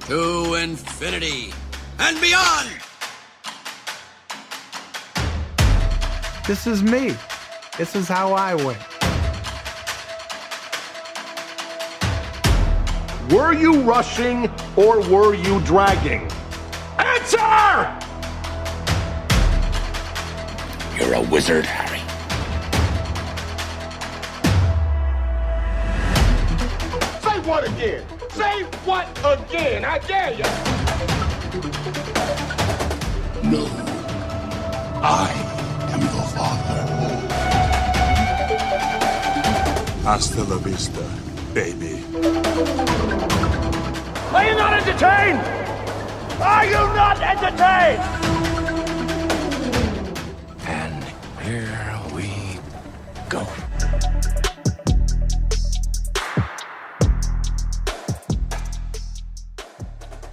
to infinity and beyond. This is me. This is how I win. Were you rushing or were you dragging? Answer! You're a wizard, Harry. Say what again? Say what again? I dare you. No. I am your father. Hasta la vista, baby. Are you not entertained? Are you not entertained? And here we go.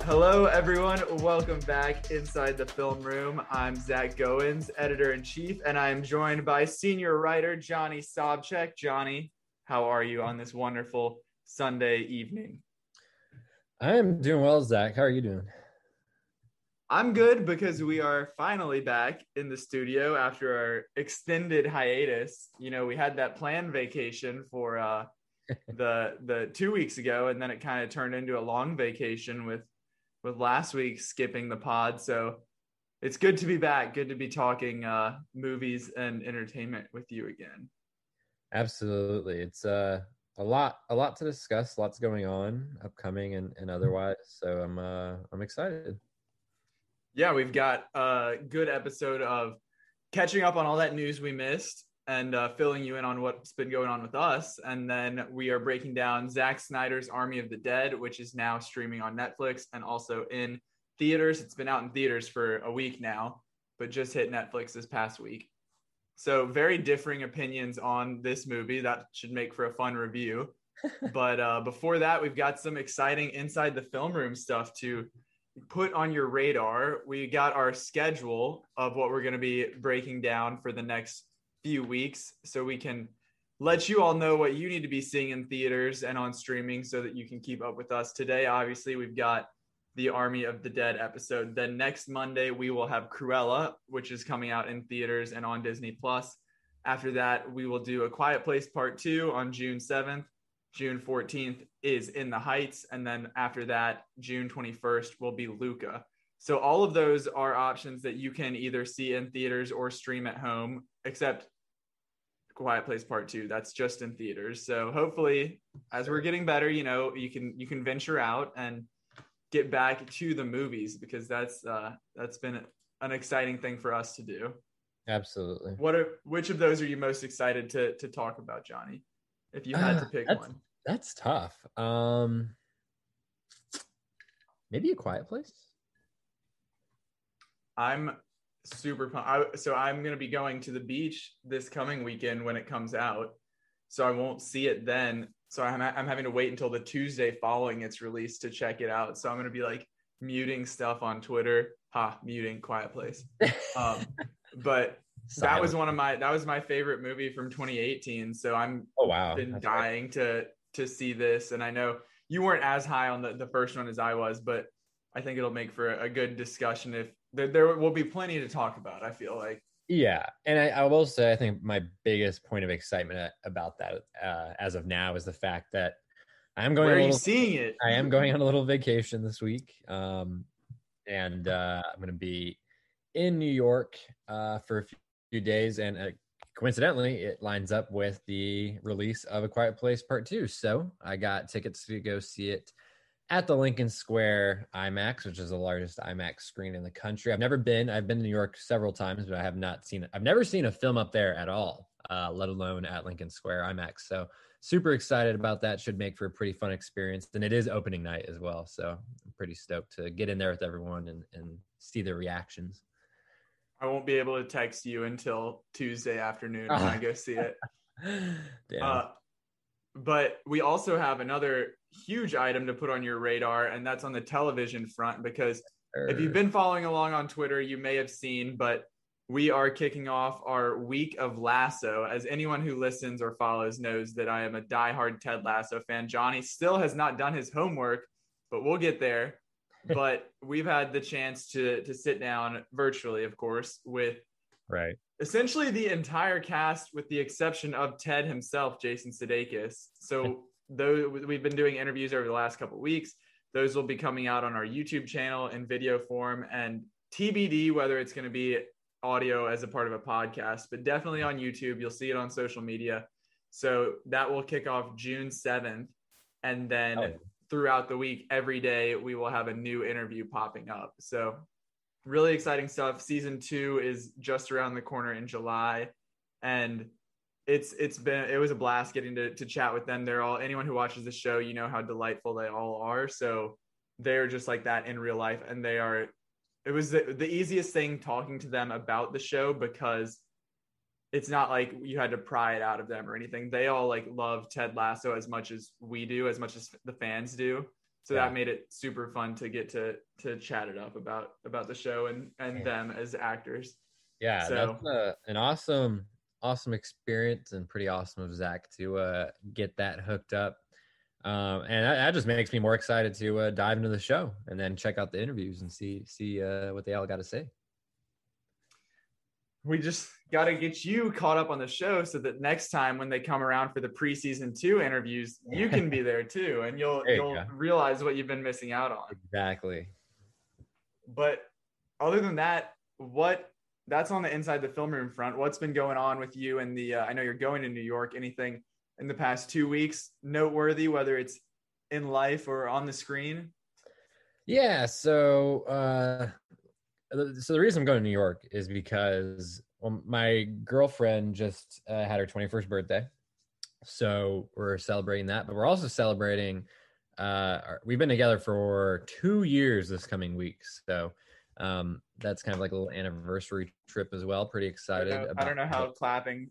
Hello, everyone. Welcome back inside the film room. I'm Zach Goins, editor-in-chief, and I am joined by senior writer Johnny Sobchak. Johnny, how are you on this wonderful Sunday evening? I am doing well, Zach. How are you doing? I'm good because we are finally back in the studio after our extended hiatus. You know, we had that planned vacation for the 2 weeks ago, and then it kind of turned into a long vacation with last week skipping the pod. So it's good to be back. Good to be talking movies and entertainment with you again. Absolutely. It's a lot to discuss, lots going on, upcoming and otherwise. So I'm excited. Yeah, we've got a good episode of catching up on all that news we missed and filling you in on what's been going on with us. And then we are breaking down Zack Snyder's Army of the Dead, which is now streaming on Netflix and also in theaters. It's been out in theaters for a week now, but just hit Netflix this past week. So very differing opinions on this movie. That should make for a fun review. But before that, we've got some exciting inside the film room stuff to put on your radar. We got our schedule of what we're going to be breaking down for the next few weeks, so we can let you all know what you need to be seeing in theaters and on streaming so that you can keep up with us. Today, obviously, we've got the Army of the Dead episode. Then next Monday, we will have Cruella, which is coming out in theaters and on Disney+. After that, we will do A Quiet Place Part 2 on June 7th. June 14th is In the Heights. And then after that, June 21st will be Luca. So all of those are options that you can either see in theaters or stream at home, except Quiet Place Part 2. That's just in theaters. So hopefully, as we're getting better, you know, you can venture out and get back to the movies, because that's been an exciting thing for us to do. Absolutely. Which of those are you most excited to talk about, Johnny? If you had to pick one. That's tough. Maybe A Quiet Place. I'm super pumped. So I'm going to be going to the beach this coming weekend when it comes out. So I won't see it then. So I'm having to wait until the Tuesday following its release to check it out. So I'm going to be like muting stuff on Twitter. Muting Quiet Place. But that was my favorite movie from 2018. So been dying to see this. And I know you weren't as high on the first one as I was, but I think it'll make for a good discussion. If there will be plenty to talk about, I feel like. Yeah. And I will say, I think my biggest point of excitement about that as of now is the fact that I am going. Where are you seeing it? I am going on a little vacation this week. And I'm going to be in New York for a few days. And coincidentally, it lines up with the release of A Quiet Place Part 2. So I got tickets to go see it at the Lincoln Square IMAX, which is the largest IMAX screen in the country. I've been to New York several times, but I've never seen a film up there at all, let alone at Lincoln Square IMAX. So super excited about that. Should make for a pretty fun experience. And it is opening night as well. So I'm pretty stoked to get in there with everyone and see the reactions. I won't be able to text you until Tuesday afternoon when I go see it. Damn. But we also have another huge item to put on your radar, and that's on the television front, because if you've been following along on Twitter, you may have seen, but we are kicking off our week of Lasso. As anyone who listens or follows knows that I am a diehard Ted Lasso fan. Johnny still has not done his homework, but we'll get there. but we've had the chance to sit down virtually, of course, with right. essentially the entire cast, with the exception of Ted himself, Jason Sudeikis. So though we've been doing interviews over the last couple of weeks, those will be coming out on our YouTube channel in video form, and TBD whether it's going to be audio as a part of a podcast, but definitely on YouTube. You'll see it on social media. So that will kick off June 7th. And then throughout the week, every day, we will have a new interview popping up. So really exciting stuff. Season 2 is just around the corner in July. And it was a blast getting to chat with them. Anyone who watches the show, you know how delightful they all are. So they're just like that in real life. And it was the easiest thing talking to them about the show, because it's not like you had to pry it out of them or anything. They all like love Ted Lasso as much as we do, as much as the fans do. So that made it super fun to get to chat it up about the show and them as actors. Yeah, so that's an awesome experience, and pretty awesome of Zach to get that hooked up. And that just makes me more excited to dive into the show and then check out the interviews and see what they all got to say. We just got to get you caught up on the show so that next time when they come around for the preseason 2 interviews, you can be there too, and you'll realize what you've been missing out on. Exactly. But other than that, that's on the inside the film room front. What's been going on with you and I know you're going to New York. Anything in the past 2 weeks noteworthy, whether it's in life or on the screen? Yeah. So the reason I'm going to New York is because my girlfriend just had her 21st birthday. So we're celebrating that, but we're also celebrating, we've been together for 2 years this coming week. So that's kind of like a little anniversary trip as well. Pretty excited. I don't know how clapping,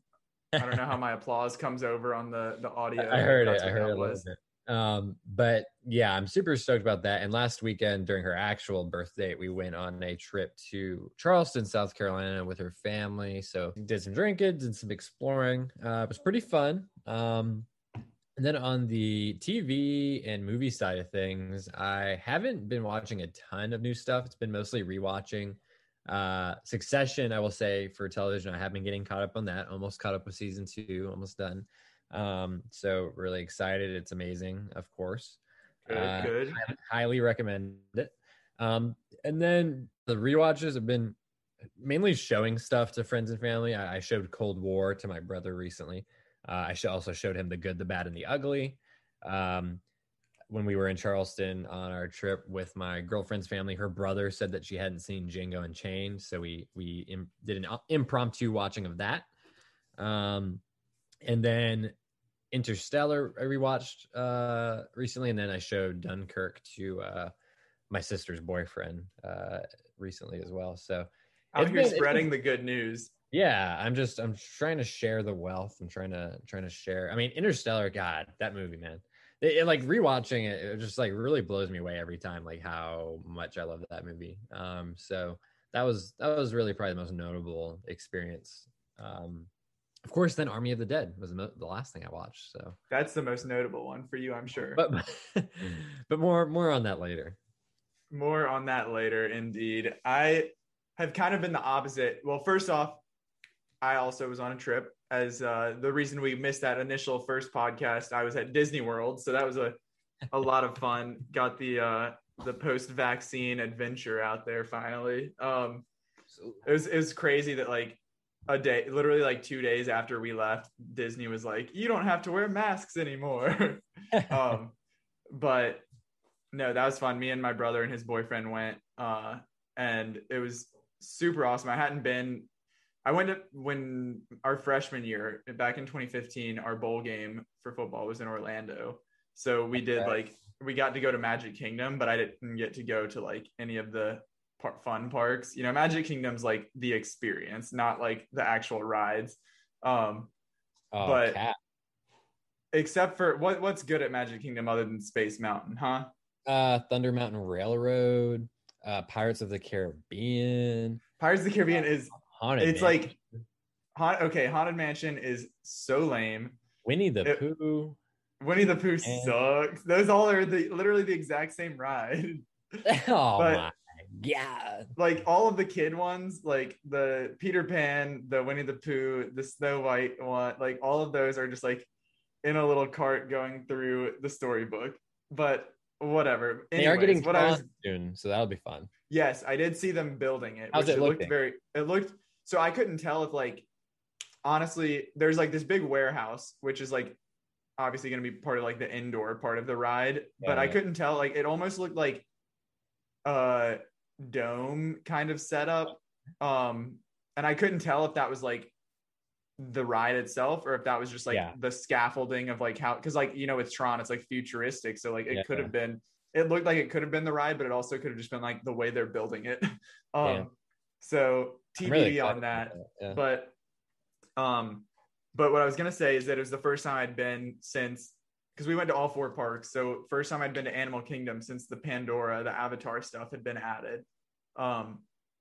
I don't know how my applause comes over on the audio. I heard it a little bit. But yeah, I'm super stoked about that. And last weekend during her actual birthday, we went on a trip to Charleston, South Carolina with her family. So did some drinking, did some exploring. It was pretty fun. And then on the TV and movie side of things, I haven't been watching a ton of new stuff. It's been mostly rewatching. Succession, I will say, for television, I have been getting caught up on that. Almost caught up with season 2, almost done. So really excited. It's amazing, of course. Good. Highly recommend it. And then the rewatches have been mainly showing stuff to friends and family. I showed Cold War to my brother recently. I also showed him The Good, the Bad, and the Ugly. When we were in Charleston on our trip with my girlfriend's family, her brother said that she hadn't seen Django Unchained, so we did an impromptu watching of that. And then Interstellar I rewatched recently, and then I showed Dunkirk to my sister's boyfriend recently as well. So out here spreading the good news. Yeah, I'm trying to share the wealth. I'm trying to share. I mean, Interstellar, God, that movie, man. It like rewatching it just like really blows me away every time, like how much I love that movie. So that was really probably the most notable experience. Of course, then Army of the Dead was the last thing I watched. So that's the most notable one for you, I'm sure. But more on that later. More on that later, indeed. I have kind of been the opposite. Well, first off, I also was on a trip. As the reason we missed that initial first podcast, I was at Disney World, so that was a lot of fun. Got the post-vaccine adventure out there finally. It was crazy that like literally like 2 days after we left, Disney was like, "You don't have to wear masks anymore." But no, that was fun. Me and my brother and his boyfriend went, and it was super awesome. I went when our freshman year back in 2015, our bowl game for football was in Orlando. So we did we got to go to Magic Kingdom, but I didn't get to go to like any of the fun parks. You know, Magic Kingdom's like the experience, not like the actual rides. But except for what's good at Magic Kingdom other than Space Mountain, huh? Thunder Mountain Railroad, Pirates of the Caribbean. Pirates of the Caribbean is Haunted it's Mansion. Haunted Mansion is so lame. Winnie the Pooh. Winnie the Pooh sucks. Those all are literally the exact same ride. Oh But my god. like all of the kid ones, like the Peter Pan, the Winnie the Pooh, the Snow White one, like all of those are just like in a little cart going through the storybook. But whatever. They are Anyways, getting what I was Tron soon, so that'll be fun. yes, I did see them building it, How's which it it looked looking? very it looked so I couldn't tell if like honestly, there's like this big warehouse, which is like obviously going to be part of like the indoor part of the ride, but I Yeah. couldn't tell. Like it almost looked like a dome kind of setup, and I couldn't tell if that was like the ride itself or if that was just like Yeah. the scaffolding of like how, because like with Tron it's like futuristic, so like it could Yeah. have been, it looked like it could have been the ride, but it also could have just been like the way they're building it. Yeah. So I'm really TBD on excited that. about that. Yeah. But what I was gonna say is that it was the first time I'd been since, because we went to all four parks. So first time I'd been to Animal Kingdom since the Pandora, the Avatar stuff had been added,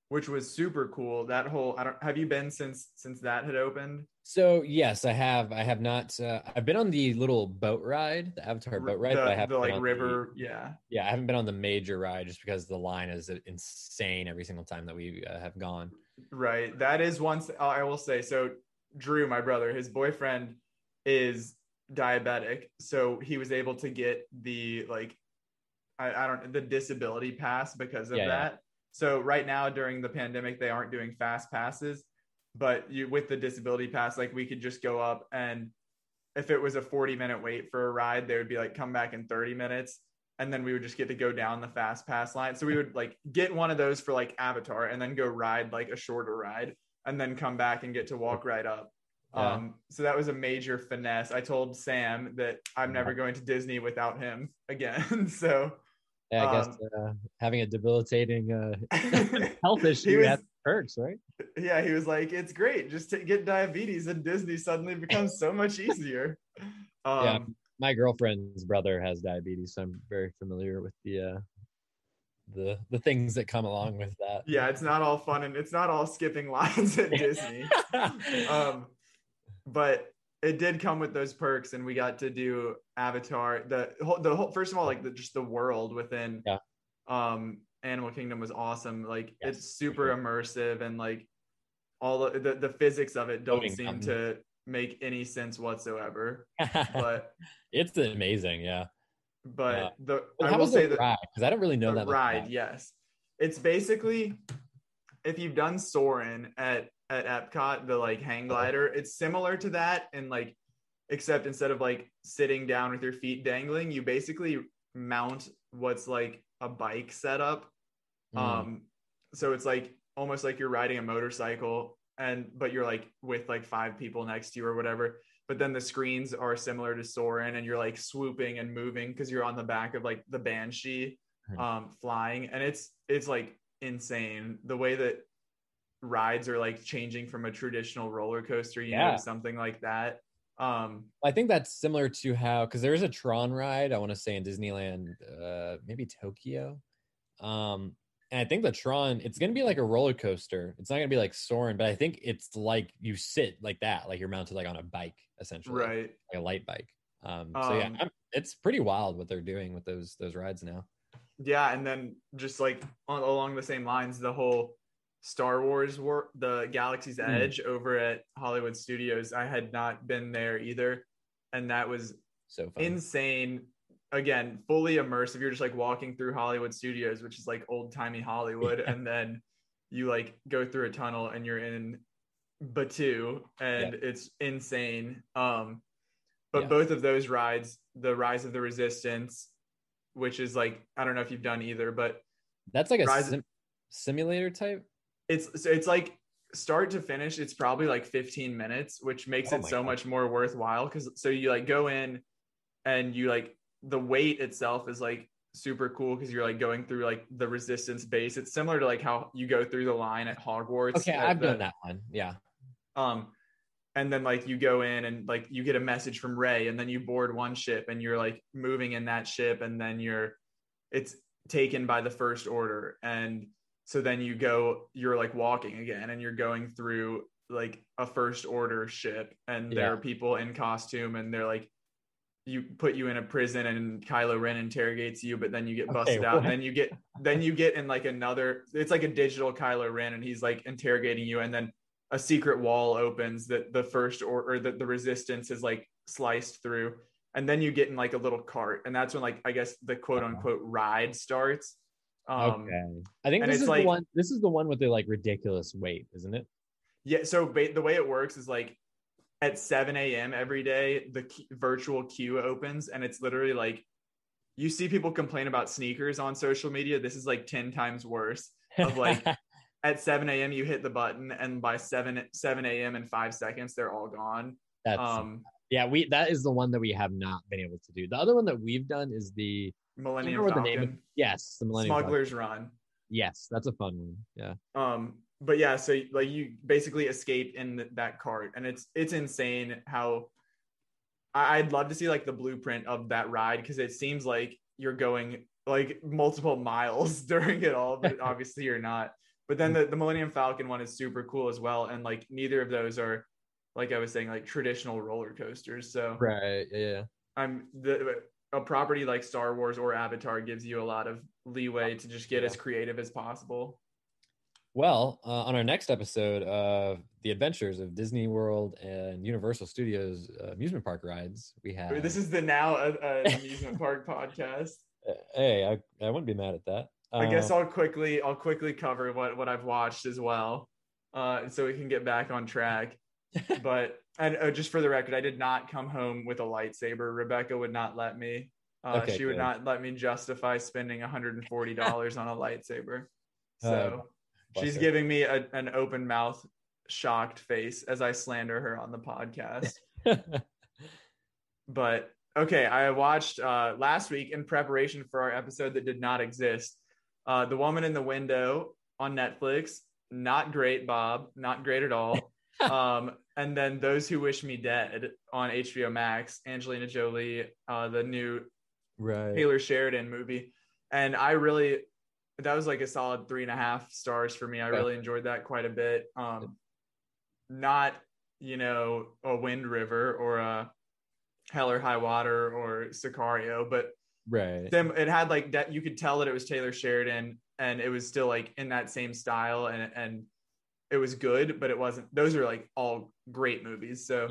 which was super cool. That whole, I don't, have you been since that had opened? So yes, I have. I have not. I've been on the little boat ride, the Avatar boat ride, but I The haven't been like on river, yeah. yeah, I haven't been on the major ride just because the line is insane every single time that we have gone. Right. That is one I will say. So Drew, my brother, his boyfriend is diabetic, so he was able to get the like I don't, the disability pass because of Yeah, yeah. that. So right now during the pandemic, they aren't doing fast passes, but you with the disability pass, like we could just go up, and if it was a 40-minute wait for a ride, they would be like, come back in 30 minutes. And then we would just get to go down the fast pass line. So we would like get one of those for like Avatar and then go ride like a shorter ride and then come back and get to walk right up. Yeah. So that was a major finesse. I told Sam that I'm never going to Disney without him again. So Yeah, I guess um, having a debilitating health he issue was, has perks, right? yeah, he was like, it's great. Just to get diabetes and Disney suddenly becomes so much easier. Yeah, my girlfriend's brother has diabetes, so I'm very familiar with the things that come along with that. Yeah, it's not all fun and it's not all skipping lines at Disney. But it did come with those perks, and we got to do Avatar. The whole first of all, like just the world within Yeah. Animal Kingdom was awesome. Like Yes, it's super sure. immersive, and like all the physics of it don't Floating seem mountain. to make any sense whatsoever. But It's amazing, yeah. I How will was say the that ride? Because I don't really know the that much ride, about it. yes, it's basically, if you've done Soarin' at Epcot, the like hang glider, it's similar to that, and like except instead of like sitting down with your feet dangling, you basically mount what's like a bike setup. Mm. So it's like almost like you're riding a motorcycle, but you're like with like five people next to you or whatever. But then the screens are similar to Soarin', and you're like swooping and moving because you're on the back of like the Banshee, flying, and it's like insane the way that rides are like changing from a traditional roller coaster, Yeah. to something like that. I think that's similar to how, because there is a Tron ride, I want to say in Disneyland, maybe Tokyo. And I think the Tron, it's going to be like a roller coaster. It's not going to be like Soarin', but I think it's like you sit like that, like you're mounted like on a bike, essentially, Right. like a light bike. So yeah, it's pretty wild what they're doing with those rides now. Yeah, and then just like along the same lines, the whole Star Wars the Galaxy's Edge over at Hollywood Studios. I had not been there either, and that was So fun. insane. Again, fully immersive. You're just like walking through Hollywood Studios, which is like old timey Hollywood, and then you like go through a tunnel and you're in Batu, and it's insane. But both of those rides, the Rise of the Resistance, which is like, I don't know if you've done either, but that's like a simulator type. It's like start to finish, it's probably like 15 minutes, which makes it so much more worthwhile. Because so you like go in and you like the wait itself is like super cool because you're like going through like the Resistance base. It's similar to like how you go through the line at Hogwarts. Okay, I've done that one. Yeah. And then like you go in and like you get a message from Rey, and then you board one ship and you're like moving in that ship, and then it's taken by the First Order, and so then you're like walking again, and you're going through like a First Order ship, and there are people in costume, and they're like you put you in a prison and Kylo Ren interrogates you, but then you get busted Okay, out, what? and then you get in like another. It's like a digital Kylo Ren, and he's like interrogating you, and then a secret wall opens that the first or the resistance is like sliced through, and then you get in like a little cart, and that's when like I guess the quote unquote ride starts. Okay. I think and this it's is like the one. This is the one with the like ridiculous weight, isn't it? yeah. So the way it works is like at 7 a.m. every day, the virtual queue opens, and it's literally like you see people complain about sneakers on social media. This is like 10 times worse. Of like at 7 a.m. you hit the button, and by 7 a.m. in 5 seconds, they're all gone. That's yeah. That is the one that we have not been able to do. The other one that we've done is the Millennium the Falcon. name of, yes, the Millennium Smuggler's Falcon. Run. Yes, that's a fun one. Yeah. But yeah, so like you basically escape in that cart, and it's insane how I'd love to see like the blueprint of that ride, because it seems like you're going like multiple miles during it all, but obviously you're not. But then the Millennium Falcon one is super cool as well, and like neither of those are, like I was saying, like traditional roller coasters. So right, yeah. A property like Star Wars or Avatar gives you a lot of leeway to just get as creative as possible. Well, on our next episode of the adventures of Disney World and Universal Studios amusement park rides, we have. This is the now amusement park podcast. Hey, I wouldn't be mad at that. I guess I'll quickly cover what I've watched as well, so we can get back on track. But just for the record, I did not come home with a lightsaber. Rebecca would not let me. She would not let me justify spending $140 on a lightsaber. So she's giving me an open mouth, shocked face as I slander her on the podcast. But okay, I watched last week in preparation for our episode that did not exist. The Woman in the Window on Netflix. Not great, Bob. Not great at all. And then Those Who Wish Me Dead on HBO Max. Angelina Jolie, the new Taylor Sheridan movie. And that was like a solid 3.5 stars for me. I really enjoyed that quite a bit. Not, a Wind River or a Hell or High Water or Sicario, but it had like that. You could tell that it was Taylor Sheridan, and it was still like in that same style, and it was good, but it wasn't. Those are like all great movies. So,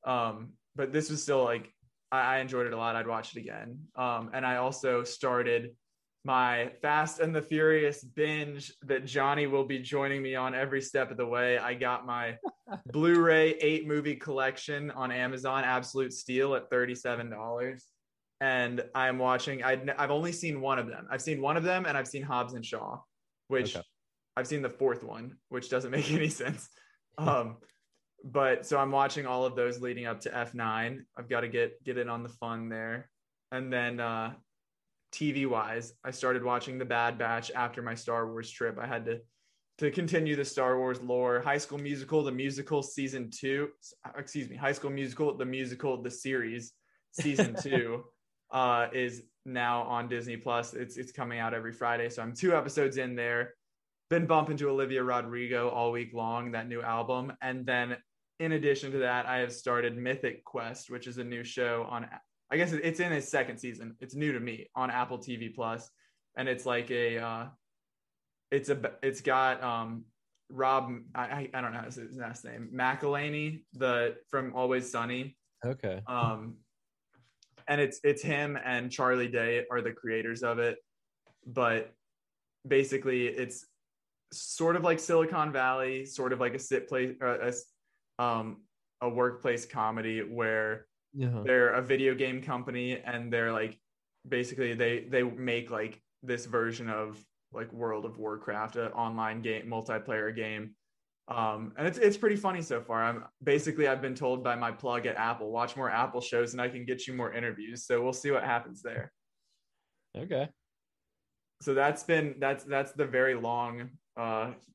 but this was still like I enjoyed it a lot. I'd watch it again. And I also started my Fast and the Furious binge that Johnny will be joining me on every step of the way. I got my Blu-ray 8-movie collection on Amazon, absolute steal at $37. And I'm watching, I've only seen one of them. I've seen one of them, and I've seen Hobbs and Shaw, which I've seen the fourth one, which doesn't make any sense. But so I'm watching all of those leading up to F9. I've got to get in on the fun there. And then TV wise, I started watching The Bad Batch after my Star Wars trip. I had to continue the Star Wars lore. High School Musical, the musical season 2, High School Musical, the musical, the series season 2 is now on Disney Plus. It's coming out every Friday. So I'm 2 episodes in there. Been bumping to Olivia Rodrigo all week long, that new album. And then in addition to that, I have started Mythic Quest, which is a new show on, I guess it's in its 2nd season. It's new to me on Apple TV Plus. And it's like it's got Rob, I don't know his last name, McElhaney, from Always Sunny. Okay. And it's him and Charlie Day are the creators of it. But basically it's sort of like Silicon Valley, sort of like a workplace comedy where they're a video game company, and they're like basically they make like this version of like World of Warcraft, an online game, multiplayer game. And it's pretty funny so far. I've been told by my plug at Apple, watch more Apple shows and I can get you more interviews. So we'll see what happens there. Okay. So that's the very long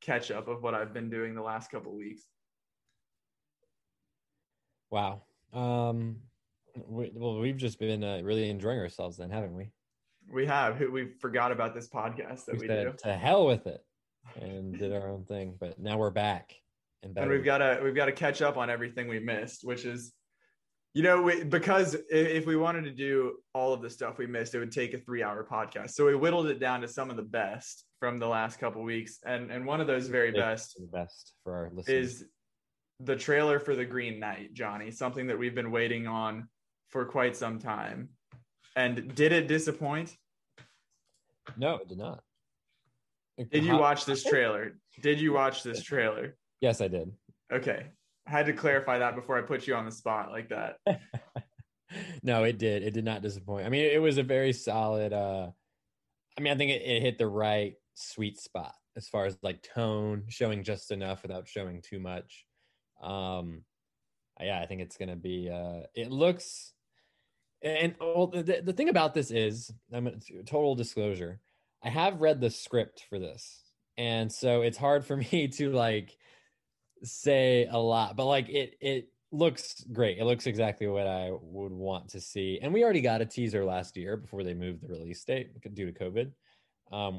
catch up of what I've been doing the last couple of weeks. Wow. We've just been really enjoying ourselves then, haven't we? We have. We forgot about this podcast that we do. To hell with it, and did our own thing. But now we're back, and we've got to catch up on everything we missed, which is Because if we wanted to do all of the stuff we missed, it would take a 3-hour podcast. So we whittled it down to some of the best from the last couple weeks. And one of those very best for our listeners is the trailer for The Green Knight, Johnny, something that we've been waiting on for quite some time. And did it disappoint? No, it did not. Did you watch this trailer? Yes, I did. Okay. I had to clarify that before I put you on the spot like that. No, it did. It did not disappoint. I mean, it was a very solid. I think it hit the right sweet spot as far as like tone, showing just enough without showing too much. I think it's gonna be. It looks, and the thing about this is, total disclosure. I have read the script for this, and so it's hard for me to like say a lot, but like it looks great. It looks exactly what I would want to see. And we already got a teaser last year before they moved the release date due to COVID.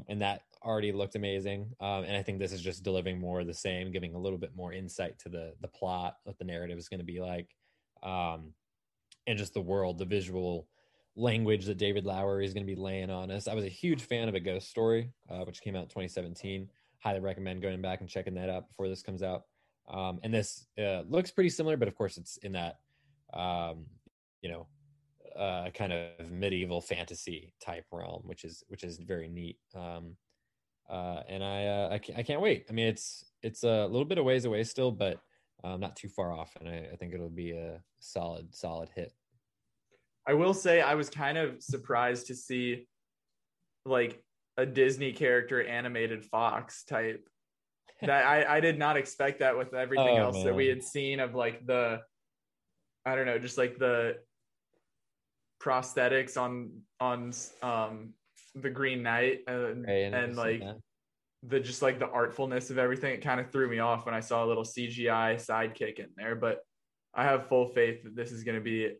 And that already looked amazing. And I think this is just delivering more of the same, giving a little bit more insight to the plot, what the narrative is going to be like. And just the world, the visual language that David Lowery is going to be laying on us. I was a huge fan of A Ghost Story, which came out in 2017. Highly recommend going back and checking that out before this comes out. And this looks pretty similar, but of course it's in that, kind of medieval fantasy type realm, which is very neat. And I can't wait. I mean, it's a little bit of ways away still, but not too far off. And I think it'll be a solid hit. I will say I was kind of surprised to see like a Disney character animated Fox type. That I did not expect that with everything else that we had seen of like the prosthetics on the Green Knight and like the artfulness of everything. It kind of threw me off when I saw a little CGI sidekick in there, but I have full faith that this is going to be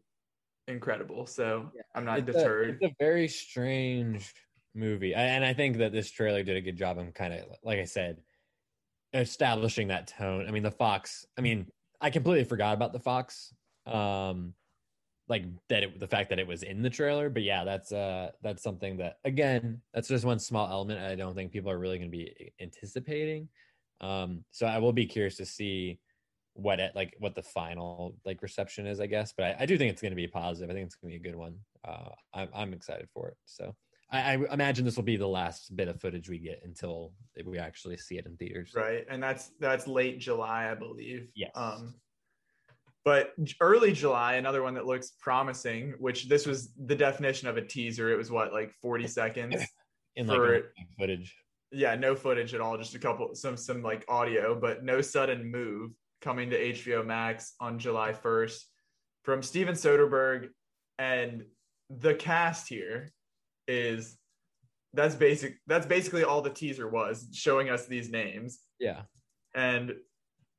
incredible. So I'm not deterred. It's a very strange movie. And I think that this trailer did a good job of kind of, like I said, establishing that tone. I mean, the Fox, I completely forgot about the Fox, the fact that it was in the trailer, but yeah, that's something that, again, that's just one small element I don't think people are really going to be anticipating. So I will be curious to see what the final like reception is, I guess, but I do think it's going to be positive. I think it's going to be a good one. I'm excited for it. So I imagine this will be the last bit of footage we get until we actually see it in theaters. Right. And that's late July, I believe. Yes. But early July, another one that looks promising, which this was the definition of a teaser. It was 40 seconds in like footage. Yeah, no footage at all. Just some like audio, but No Sudden Move, coming to HBO Max on July 1st from Steven Soderbergh. And the cast here that's basically all the teaser was, showing us these names. Yeah. And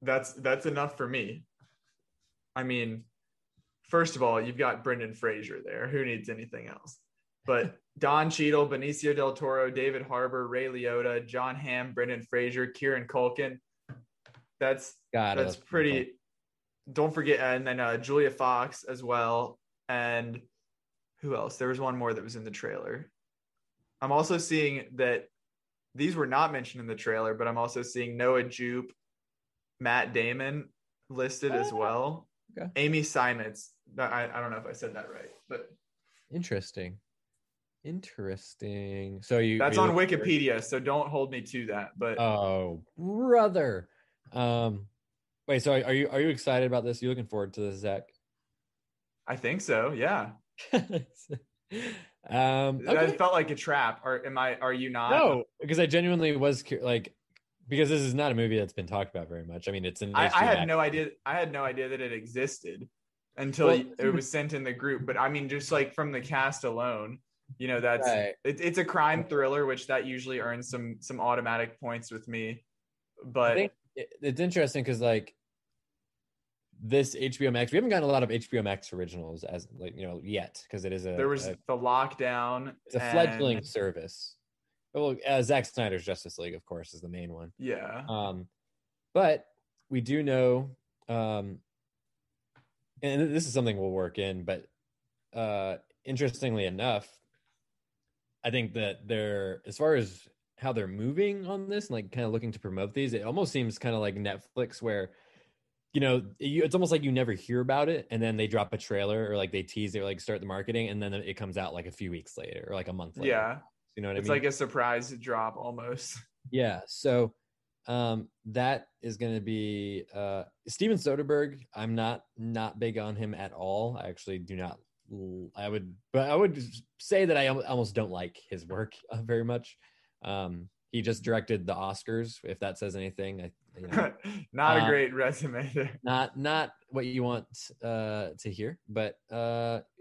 that's enough for me. I mean, first of all, you've got Brendan Fraser there. Who needs anything else? But Don Cheadle, Benicio del Toro, David Harbour, Ray Liotta, John Hamm, Brendan Fraser, Kieran Culkin. That's pretty. Don't forget, and then Julia Fox as well. And who else? There was one more that was in the trailer. I'm also seeing that these were not mentioned in the trailer, but I'm also seeing Noah Jupe, Matt Damon listed as well. Okay. Amy Simons. I don't know if I said that right, but interesting. So that's on Wikipedia, so don't hold me to that. But oh, brother. Wait, so are you excited about this? You looking forward to this, Zach? I think so. Yeah. Okay. That felt like a trap. Are you not? No, because I genuinely was because this is not a movie that's been talked about very much. I mean, it's I had no idea that it existed until it was sent in the group. But I mean, just like from the cast alone, that's right. It's a crime thriller, which that usually earns some automatic points with me. But I think it's interesting because like this HBO Max, we haven't gotten a lot of HBO Max originals as yet, because it is there was the Lockdown. It's a fledgling service. Well, Zack Snyder's Justice League, of course, is the main one. Yeah. But we do know, and and this is something we'll work in, but interestingly enough, I think that they're, as far as how they're moving on this and like kind of looking to promote these, it almost seems kind of like Netflix where, it's almost like you never hear about it, and then they drop a trailer or like they tease it or like start the marketing, and then it comes out like a few weeks later or like a month later. Yeah. You know what I It's mean? like a surprise drop almost. Yeah. So that is going to be Steven Soderbergh. I'm not big on him at all. I actually do not. I would say that I almost don't like his work very much. He just directed the Oscars, if that says anything. Not a great resume there. Not what you want to hear, but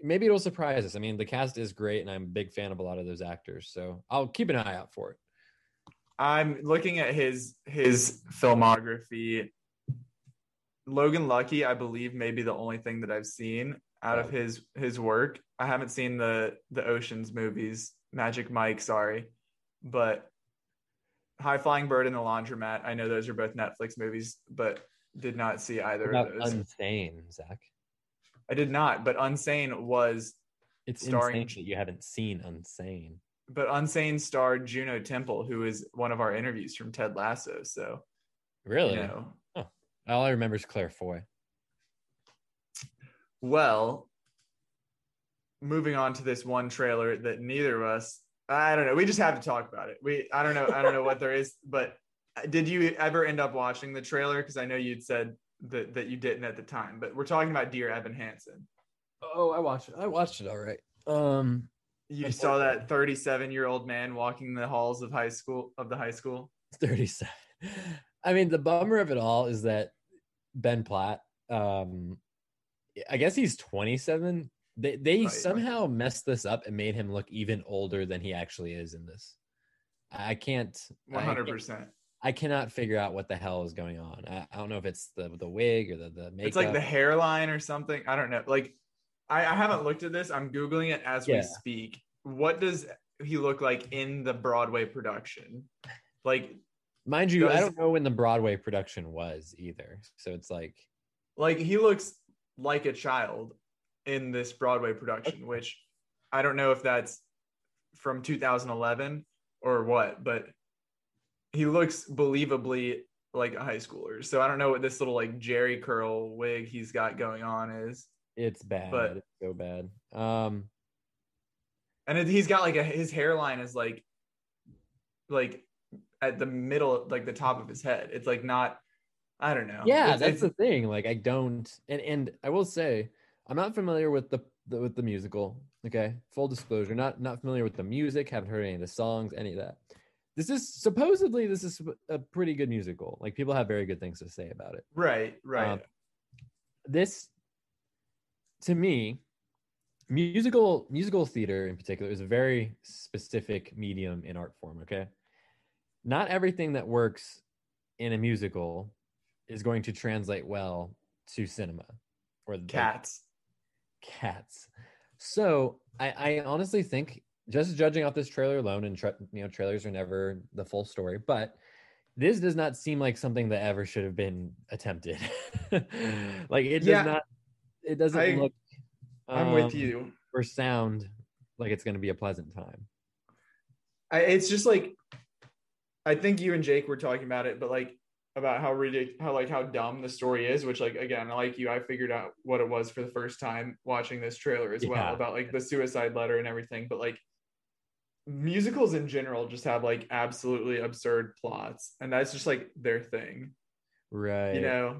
maybe it'll surprise us. I mean, the cast is great, and I'm a big fan of a lot of those actors, so I'll keep an eye out for it. I'm looking at his filmography. Logan Lucky, I believe, may be the only thing that I've seen out of his work. I haven't seen the Ocean's movies, Magic Mike, sorry, but High Flying Bird and The Laundromat, I know those are both Netflix movies, but did not see either of those. Unsane, Zach. I did not, but Unsane was starring. Insane that you haven't seen Unsane. But Unsane starred Juno Temple, who is one of our interviews from Ted Lasso. So, really, all I remember is Claire Foy. Well, moving on to this one trailer that neither of us, I don't know. We just have to talk about it. I don't know what there is, but did you ever end up watching the trailer? Because I know you'd said that you didn't at the time, but we're talking about Dear Evan Hansen. Oh, I watched it. All right. You saw that 37-year-old man walking the halls of the high school. 37. I mean, the bummer of it all is that Ben Platt, I guess he's 27. They somehow messed this up and made him look even older than he actually is in this. I can't 100%. I cannot figure out what the hell is going on. I don't know if it's the wig or the makeup. It's like the hairline or something. I don't know. Like, I haven't looked at this. I'm Googling it as we speak. What does he look like in the Broadway production? Like, mind you, I don't know when the Broadway production was either. So it's like he looks like a child in this Broadway production, which I don't know if that's from 2011 or what, but he looks believably like a high schooler. So I don't know what this little like Jerry curl wig he's got going on is. It's bad. But it's so bad. And he's got like his hairline is like at the middle, like the top of his head. It's like not, I don't know. Yeah, that's the thing. Like I don't, and I will say I'm not familiar with the musical. Okay, full disclosure, not familiar with the music. Haven't heard any of the songs, any of that. This is a pretty good musical. Like people have very good things to say about it. Right. This, to me, musical theater in particular is a very specific medium in art form. Okay, not everything that works in a musical is going to translate well to cinema or cats. So I honestly think, just judging off this trailer alone, and trailers are never the full story, but this does not seem like something that ever should have been attempted. Like it does not. It doesn't look. I'm with you. Or sound like it's going to be a pleasant time. It's just like, I think you and Jake were talking about it, but like about how dumb the story is, which like, again, like you, I figured out what it was for the first time watching this trailer as well, about like the suicide letter and everything. But like musicals in general just have like absolutely absurd plots, and that's just like their thing. Right.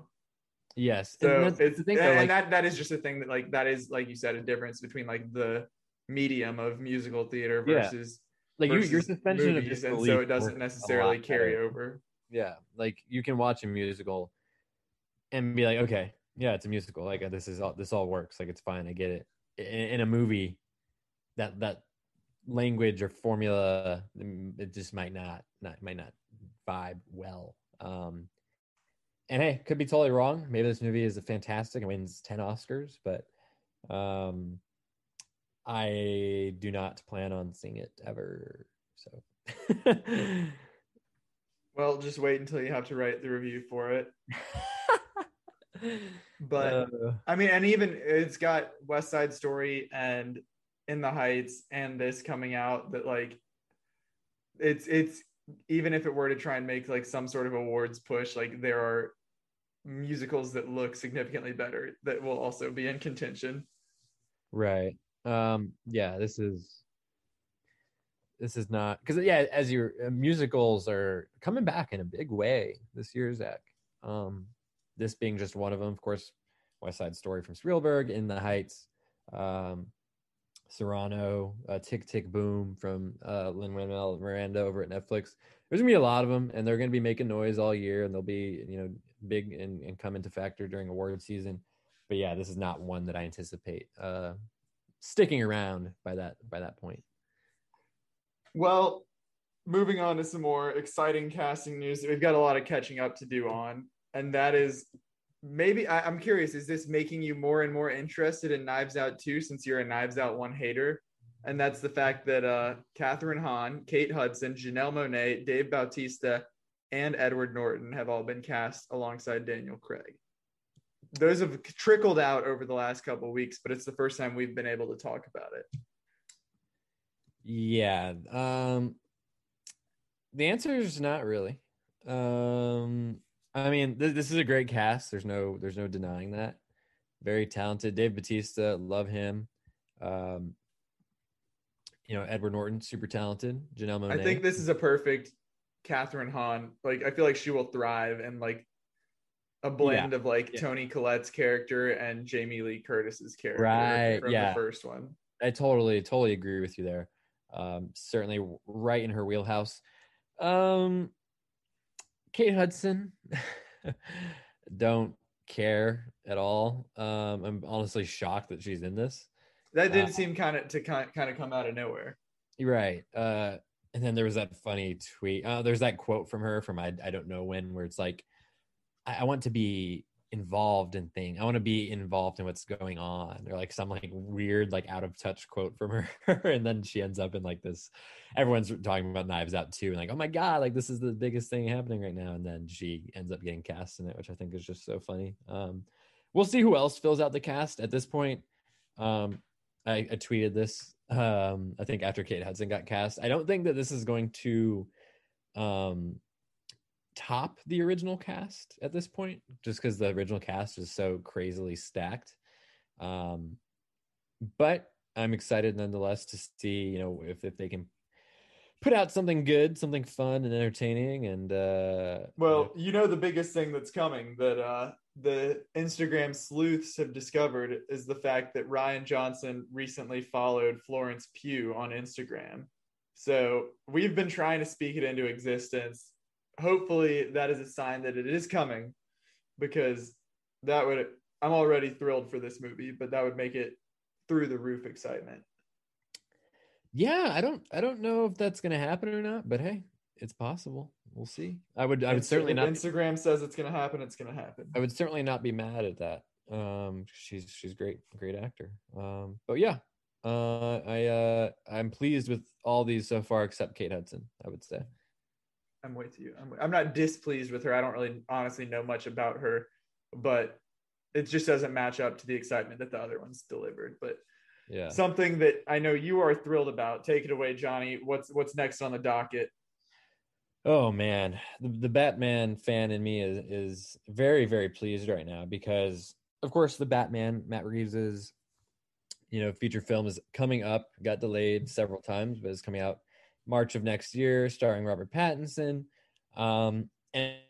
Yes. So and it's the thing, and that is just a thing that is, like you said, a difference between like the medium of musical theater versus like your suspension of disbelief, and so it doesn't necessarily carry over. Yeah, like you can watch a musical and be like, okay, yeah, it's a musical. Like this all works. Like it's fine. I get it. In a movie, that language or formula, it just might not vibe well. And hey, could be totally wrong. Maybe this movie is fantastic and wins 10 Oscars, but I do not plan on seeing it ever. So well, just wait until you have to write the review for it. But I mean, and even it's got West Side Story and In the Heights and this coming out that like it's even if it were to try and make like some sort of awards push, like there are musicals that look significantly better that will also be in contention. Right. Yeah, this is not because yeah, as your musicals are coming back in a big way this year, Zach. This being just one of them, of course. West Side Story from Spielberg, In the Heights, Serrano, Tick Tick Boom from Lin-Manuel Miranda over at Netflix. There's gonna be a lot of them, and they're gonna be making noise all year, and they'll be big and come into factor during award season. But yeah, this is not one that I anticipate sticking around by that point. Well, moving on to some more exciting casting news, we've got a lot of catching up to do on, and that is maybe I'm curious, is this making you more and more interested in Knives Out 2 since you're a Knives Out 1 hater? And that's the fact that Catherine Hahn, Kate Hudson, Janelle Monáe, Dave Bautista, and Edward Norton have all been cast alongside Daniel Craig. Those have trickled out over the last couple of weeks, but it's the first time we've been able to talk about it. Yeah. The answer is not really. I mean, this is a great cast. There's no denying that. Very talented. Dave Bautista, love him. Edward Norton, super talented. Janelle Monáe. I think this is a perfect Catherine Hahn. Like, I feel like she will thrive in like a blend of Toni Collette's character and Jamie Lee Curtis's character from the first one. I totally agree with you there. Certainly right in her wheelhouse. Kate Hudson, don't care at all. I'm honestly shocked that she's in this. That did seem kind of come out of nowhere. Right. And then there was that funny tweet. There's that quote from her from I don't know when, where it's like, I want to be involved in things. I want to be involved in what's going on, or like some like weird, like out of touch quote from her. And then she ends up in like this, everyone's talking about Knives Out 2 and like, oh my God, like this is the biggest thing happening right now. And then she ends up getting cast in it, which I think is just so funny. We'll see who else fills out the cast at this point. I tweeted this, I think after Kate Hudson got cast. I don't think that this is going to top the original cast at this point, just because the original cast is so crazily stacked. But I'm excited nonetheless to see, if they can put out something good, something fun and entertaining. And the biggest thing that's coming that the Instagram sleuths have discovered is the fact that Rian Johnson recently followed Florence Pugh on Instagram. So we've been trying to speak it into existence. Hopefully that is a sign that it is coming, because I'm already thrilled for this movie, but that would make it through the roof excitement. Yeah, I don't know if that's going to happen or not, but hey, it's possible. We'll see. I would certainly not. Instagram says it's going to happen. It's going to happen. I would certainly not be mad at that. She's great actor. But yeah, I'm pleased with all these so far, except Kate Hudson, I would say. I'm with you. I'm not displeased with her. I don't really honestly know much about her, but it just doesn't match up to the excitement that the other ones delivered. But yeah, something that I know you are thrilled about. Take it away, Johnny. What's next on the docket? Oh man, the Batman fan in me is very, very pleased right now, because of course the Batman, Matt Reeves's feature film is coming up. Got delayed several times, but it's coming out March of next year, starring Robert Pattinson. And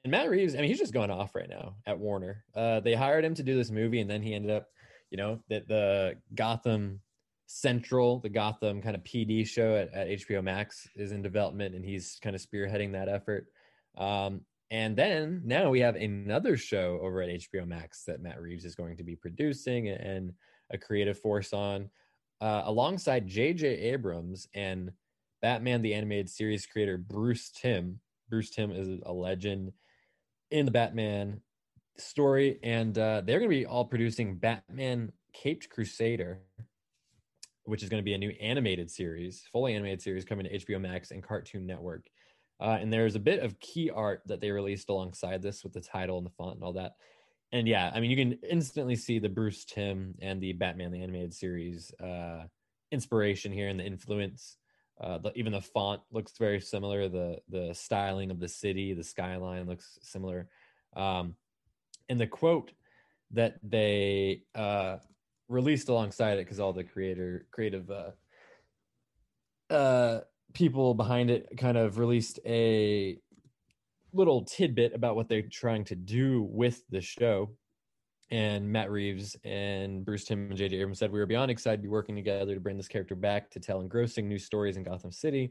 Matt Reeves, I mean, he's just going off right now at Warner. They hired him to do this movie, and then he ended up, that the Gotham Central, the Gotham kind of PD show at HBO Max is in development, and he's kind of spearheading that effort. And then now we have another show over at HBO Max that Matt Reeves is going to be producing and a creative force on, alongside J.J. Abrams and Batman the Animated Series creator Bruce Timm. Bruce Timm is a legend in the Batman story, and they're going to be all producing Batman Caped Crusader, which is going to be a new animated series, fully animated series coming to HBO Max and Cartoon Network. And there's a bit of key art that they released alongside this with the title and the font and all that. And yeah, I mean, you can instantly see the Bruce Timm and the Batman the Animated Series inspiration here and the influence. Even the font looks very similar. The styling of the city, the skyline looks similar. And the quote that they released alongside it, because all the creative people behind it kind of released a little tidbit about what they're trying to do with the show. And Matt Reeves and Bruce Timm and J.J. Abrams said, "We were beyond excited to be working together to bring this character back to tell engrossing new stories in Gotham City.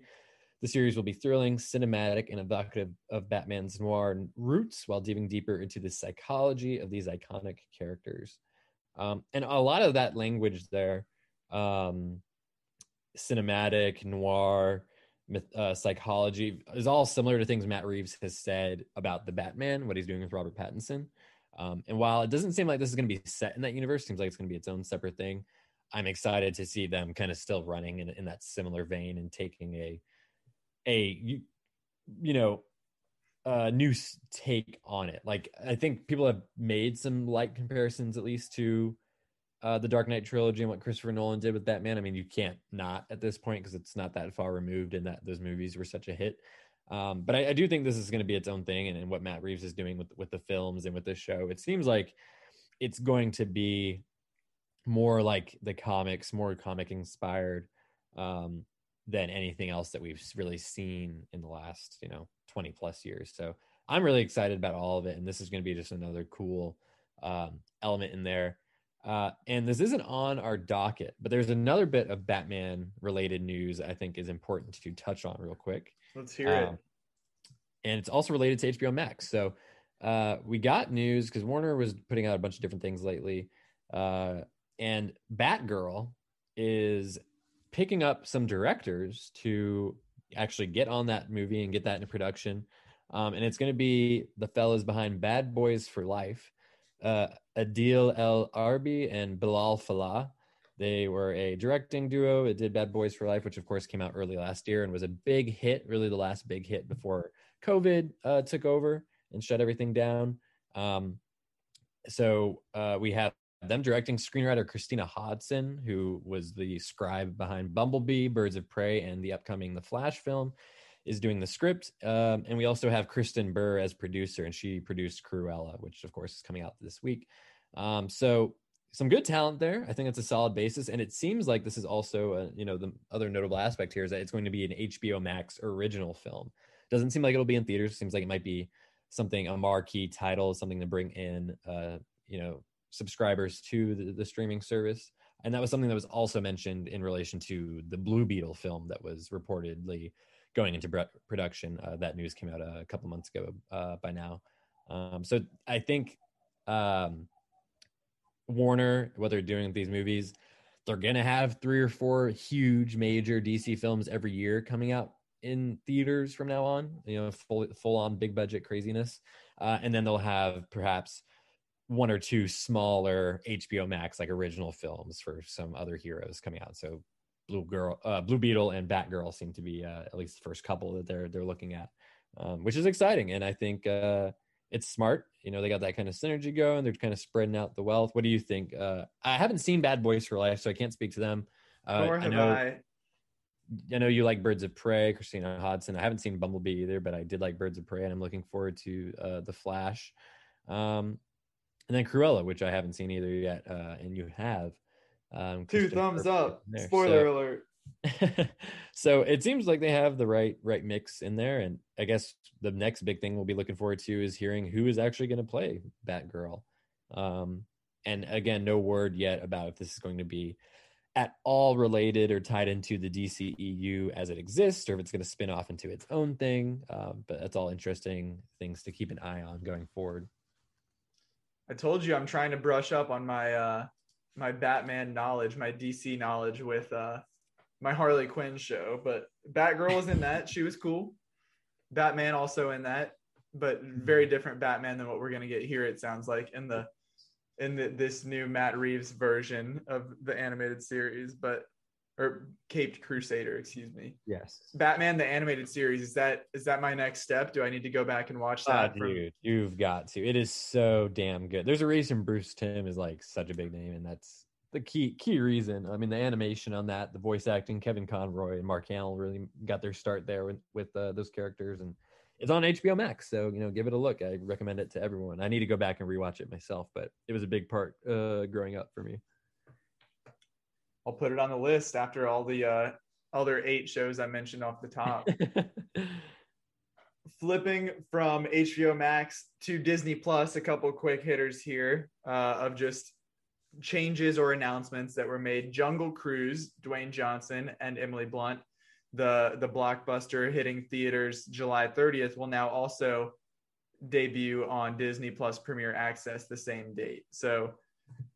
The series will be thrilling, cinematic, and evocative of Batman's noir roots while diving deeper into the psychology of these iconic characters." And a lot of that language there, cinematic, noir, psychology, is all similar to things Matt Reeves has said about the Batman, what he's doing with Robert Pattinson. And while it doesn't seem like this is going to be set in that universe, it seems like it's going to be its own separate thing. I'm excited to see them kind of still running in that similar vein and taking a new take on it. Like, I think people have made some light comparisons, at least, to the Dark Knight trilogy and what Christopher Nolan did with Batman. I mean, you can't not at this point, because it's not that far removed and that those movies were such a hit. But I do think this is going to be its own thing, and what Matt Reeves is doing with the films and with this show, it seems like it's going to be more like the comics, more comic inspired than anything else that we've really seen in the last 20 plus years. So I'm really excited about all of it, and this is going to be just another cool element in there. And this isn't on our docket, but there's another bit of Batman related news I think is important to touch on real quick. Let's hear it. And it's also related to HBO Max. So we got news because Warner was putting out a bunch of different things lately. And Batgirl is picking up some directors to actually get on that movie and get that into production. And it's going to be the fellas behind Bad Boys for Life, Adil El Arbi and Bilal Falah. They were a directing duo. It did Bad Boys for Life, which of course came out early last year and was a big hit, really the last big hit before COVID took over and shut everything down. So we have them directing. Screenwriter Christina Hodson, who was the scribe behind Bumblebee, Birds of Prey, and the upcoming The Flash film, is doing the script. And we also have Kristen Burr as producer, and she produced Cruella, which of course is coming out this week. So some good talent there. I think it's a solid basis. And it seems like this is also, the other notable aspect here is that it's going to be an HBO Max original film. Doesn't seem like it'll be in theaters. It seems like it might be a marquee title, something to bring in, subscribers to the streaming service. And that was something that was also mentioned in relation to the Blue Beetle film that was reportedly going into production. That news came out a couple months ago by now. So I think Warner, what they're doing with these movies, they're going to have 3 or 4 huge major DC films every year coming out in theaters from now on, full on big budget craziness. And then they'll have perhaps 1 or 2 smaller HBO Max, like original films for some other heroes coming out. So Blue Beetle and Batgirl seem to be at least the first couple that they're looking at, which is exciting. And I think it's smart. They got that kind of synergy going. They're kind of spreading out the wealth. What do you think? I haven't seen Bad Boys for Life, so I can't speak to them. Nor have I. I know you like Birds of Prey, Christina Hodson. I haven't seen Bumblebee either, but I did like Birds of Prey, and I'm looking forward to The Flash. And then Cruella, which I haven't seen either yet, and you have. 2 thumbs up. Spoiler alert. So it seems like they have the right mix in there, and I guess the next big thing we'll be looking forward to is hearing who is actually going to play Batgirl. And again, no word yet about if this is going to be at all related or tied into the DCEU as it exists, or if it's going to spin off into its own thing. But that's all interesting things to keep an eye on going forward. I told you I'm trying to brush up on my my Batman knowledge, my DC knowledge with my Harley Quinn show. But Batgirl was in that. She was cool. Batman also in that, but very different Batman than what we're going to get here, it sounds like, in this new Matt Reeves version of the animated series. But or Caped Crusader, excuse me. Yes. Batman the animated series, is that my next step? Do I need to go back and watch that? Dude, you've got to. It is so damn good. There's a reason Bruce Timm is like such a big name, and that's the key reason. I mean, the animation on that, the voice acting, Kevin Conroy and Mark Hamill really got their start there with those characters, and it's on HBO Max, so give it a look. I recommend it to everyone. I need to go back and rewatch it myself, but it was a big part growing up for me. I'll put it on the list after all the other 8 shows I mentioned off the top. Flipping from HBO Max to Disney Plus, a couple quick hitters here of just changes or announcements that were made. Jungle Cruise, Dwayne Johnson and Emily Blunt, the blockbuster hitting theaters July 30th, will now also debut on Disney Plus Premier Access the same date. So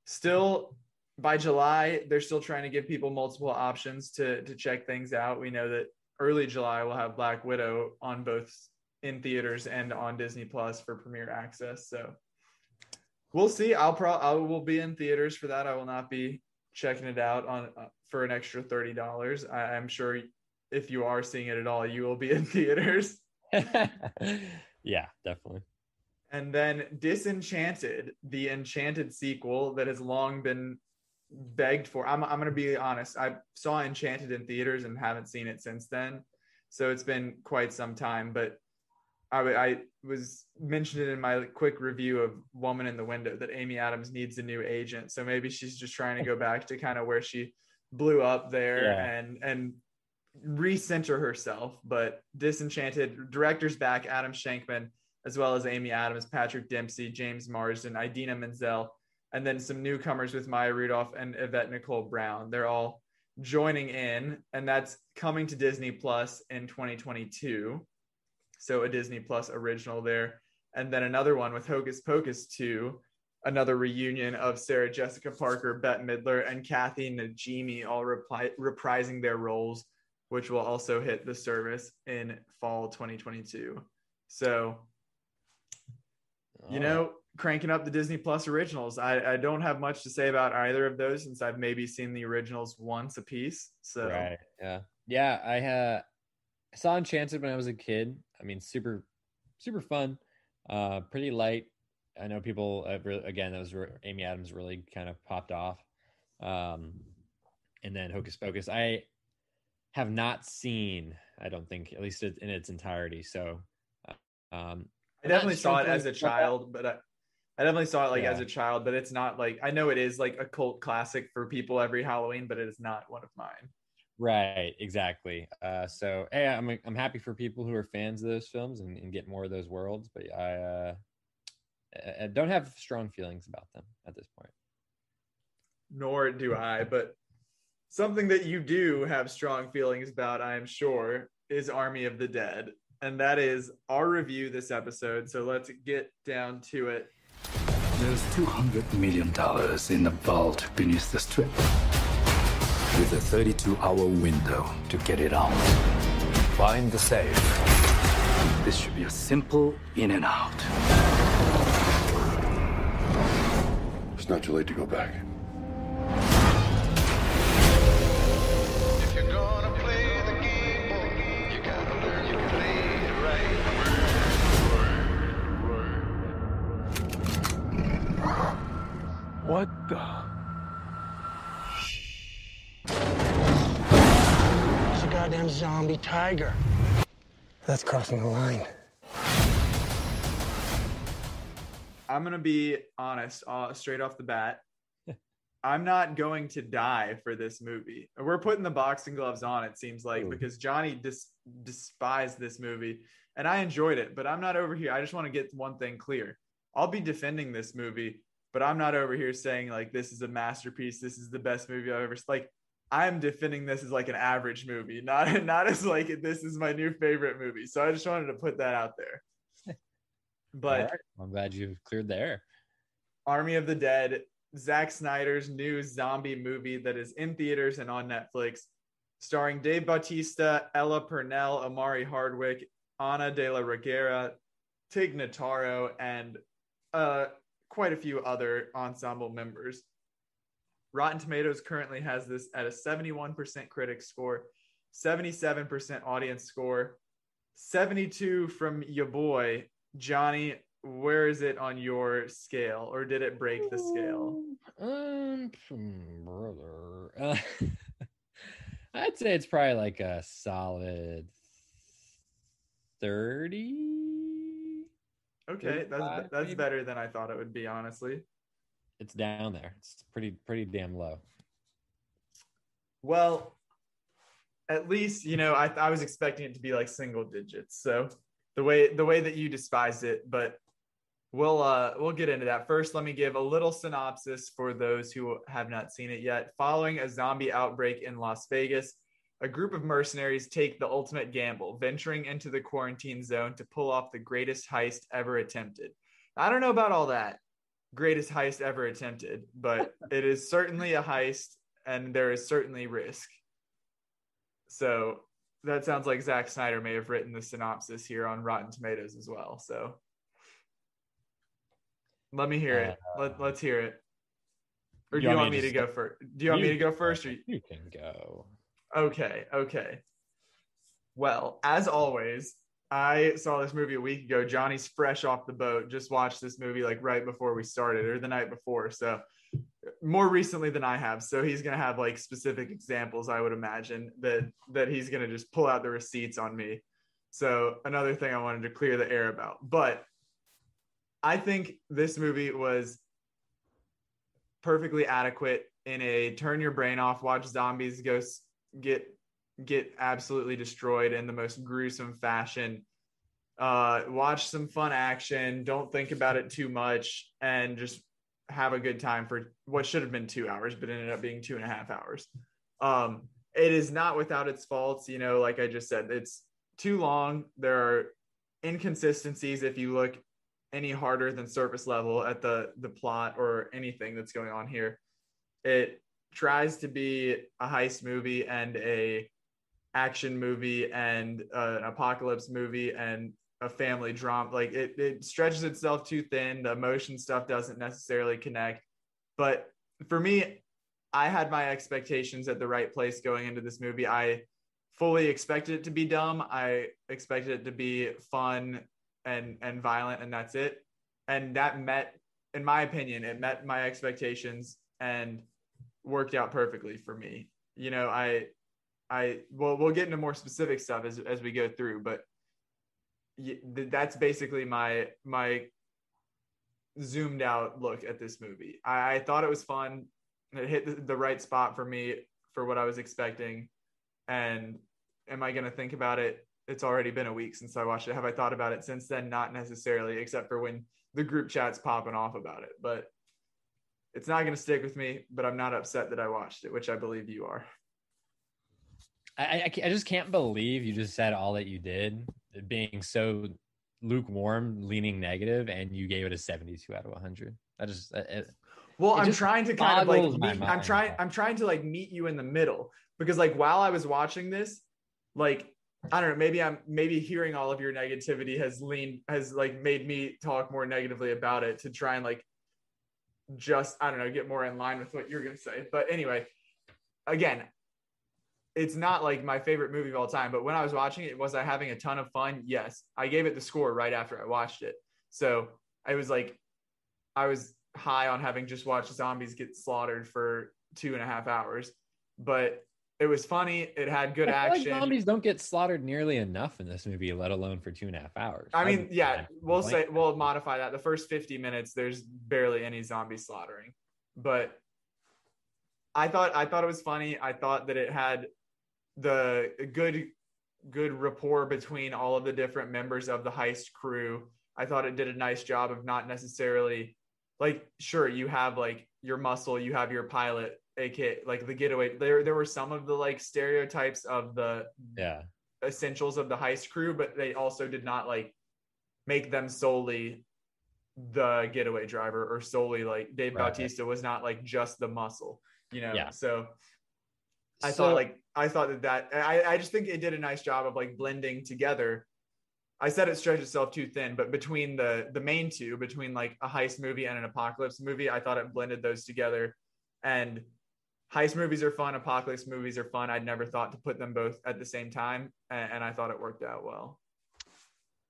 still by July, they're still trying to give people multiple options to check things out. We know that early July we'll have Black Widow on both in theaters and on Disney Plus for Premier Access. So we'll see. I will be in theaters for that. I will not be checking it out on for an extra $30. I'm sure if you are seeing it at all, you will be in theaters. Yeah, definitely. And then Disenchanted, the Enchanted sequel that has long been begged for. I'm going to be honest. I saw Enchanted in theaters and haven't seen it since then. So it's been quite some time, but I was mentioned it in my quick review of Woman in the Window that Amy Adams needs a new agent. So maybe she's just trying to go back to kind of where she blew up there and recenter herself. But Disenchanted, director's back, Adam Shankman, as well as Amy Adams, Patrick Dempsey, James Marsden, Idina Menzel, and then some newcomers with Maya Rudolph and Yvette Nicole Brown. They're all joining in, and that's coming to Disney Plus in 2022. So a Disney Plus original there. And then another one with Hocus Pocus 2, another reunion of Sarah Jessica Parker, Bette Midler, and Kathy Najimy all reprising their roles, which will also hit the service in fall 2022. So, cranking up the Disney Plus originals. I don't have much to say about either of those since I've maybe seen the originals once a piece. So right. Yeah. I saw Enchanted when I was a kid. I mean, super, super fun. Pretty light. I know people again, that was where Amy Adams really kind of popped off. And then Hocus Pocus, I have not seen, I don't think, at least in its entirety. So I definitely saw it as a child, but I definitely saw it as a child, but it's not like, I know it is like a cult classic for people every Halloween, but it is not one of mine. Right, exactly. So hey, I'm happy for people who are fans of those films and get more of those worlds, but I don't have strong feelings about them at this point. Nor do I, but something that you do have strong feelings about, I am sure, is Army of the Dead. And that is our review this episode. So let's get down to it. There's $200 million in the vault beneath the strip, with a 32-hour window to get it out. Find the safe. This should be a simple in and out. It's not too late to go back. If you're gonna play the game, boy, you gotta learn to play it right. What the? It's a goddamn zombie tiger. That's crossing the line. I'm going to be honest, straight off the bat. I'm not going to die for this movie. We're putting the boxing gloves on, it seems like, because Johnny despised this movie, and I enjoyed it, but I'm not over here. I just want to get one thing clear. I'll be defending this movie, but I'm not over here saying, like, this is a masterpiece. This is the best movie I've ever seen. Like, I'm defending this as, like, an average movie, not as, like, this is my new favorite movie. So I just wanted to put that out there. But right. I'm glad you've cleared the air. Army of the Dead, Zack Snyder's new zombie movie that is in theaters and on Netflix, starring Dave Bautista, Ella Purnell, Amari Hardwick, Ana de la Reguera, Tig Notaro, and quite a few other ensemble members. Rotten Tomatoes currently has this at a 71% critic score, 77% audience score, 72 from your boy Johnny. Where is it on your scale, or did it break the scale? Brother, I'd say it's probably like a solid 30. Okay, 35 that's maybe? better than I thought it would be, honestly. It's down there. It's pretty damn low. Well, at least I was expecting it to be like single digits. So the way that you despised it, but we'll get into that. First, let me give a little synopsis for those who have not seen it yet. Following a zombie outbreak in Las Vegas, a group of mercenaries take the ultimate gamble, venturing into the quarantine zone to pull off the greatest heist ever attempted. I don't know about all that greatest heist ever attempted, but it is certainly a heist, and there is certainly risk. So that sounds like Zack Snyder may have written the synopsis here on Rotten Tomatoes as well. So let me hear it. Let's hear it. Or do you want me to go first? Do you want me to go first? Or you can go. Okay. Well, as always, I saw this movie a week ago. Johnny's fresh off the boat. Just watched this movie like right before we started, or the night before. So more recently than I have. So he's gonna have like specific examples, I would imagine, that he's gonna just pull out the receipts on me. So another thing I wanted to clear the air about. But I think this movie was perfectly adequate in a turn your brain off, watch zombies go get absolutely destroyed in the most gruesome fashion. Watch some fun action, don't think about it too much, and just have a good time for what should have been 2 hours, but ended up being 2.5 hours. It is not without its faults, like I just said, it's too long. There are inconsistencies if you look any harder than surface level at the plot or anything that's going on here. It tries to be a heist movie and a action movie and an apocalypse movie and a family drama. Like it stretches itself too thin. The emotion stuff doesn't necessarily connect. But for me, I had my expectations at the right place going into this movie. I fully expected it to be dumb. I expected it to be fun and violent, and that's it. And that met, in my opinion, it met my expectations and worked out perfectly for me. We'll get into more specific stuff as we go through, but that's basically my zoomed out look at this movie. I thought it was fun. It hit the right spot for me for what I was expecting. And am I going to think about it? It's already been a week since I watched it. Have I thought about it since then? Not necessarily, except for when the group chat's popping off about it. But it's not going to stick with me, but I'm not upset that I watched it, which I believe you are. I just can't believe you just said all that you did, being so lukewarm, leaning negative, and you gave it a 72 out of 100. I'm trying to kind of like I'm trying to like meet you in the middle, because like while I was watching this, like I don't know, maybe hearing all of your negativity has like made me talk more negatively about it to try and like just, I don't know, get more in line with what you're going to say. But anyway, again, it's not like my favorite movie of all time, but when I was watching it, was I having a ton of fun? Yes. I gave it the score right after I watched it. So I was high on having just watched zombies get slaughtered for 2.5 hours, but it was funny. It had good action. Like zombies don't get slaughtered nearly enough in this movie, let alone for 2.5 hours. I mean, yeah, we'll modify that. The first 50 minutes, there's barely any zombie slaughtering, but I thought it was funny. I thought that it had the good rapport between all of the different members of the heist crew. I thought it did a nice job of not necessarily like, sure, you have like your muscle, you have your pilot, aka like the getaway. There were some of the like stereotypes of the essentials of the heist crew, but they also did not like make them solely the getaway driver or solely like Dave Bautista was not like just the muscle, So I thought that I just think it did a nice job of like blending together. I said it stretched itself too thin, but between the main two, between like a heist movie and an apocalypse movie, I thought it blended those together. And heist movies are fun, apocalypse movies are fun. I'd never thought to put them both at the same time, and I thought it worked out well.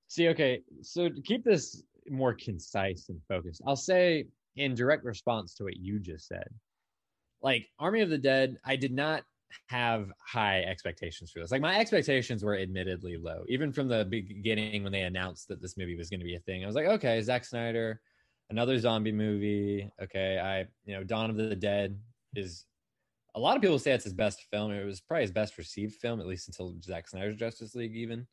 See, okay, so to keep this more concise and focused, I'll say in direct response to what you just said, like Army of the Dead, I did not have high expectations for this. Like my expectations were admittedly low, even from the beginning when they announced that this movie was going to be a thing. I was like, okay, Zack Snyder, another zombie movie. Okay, Dawn of the Dead is, a lot of people say it's his best film. It was probably his best received film, at least until Zack Snyder's Justice League. Even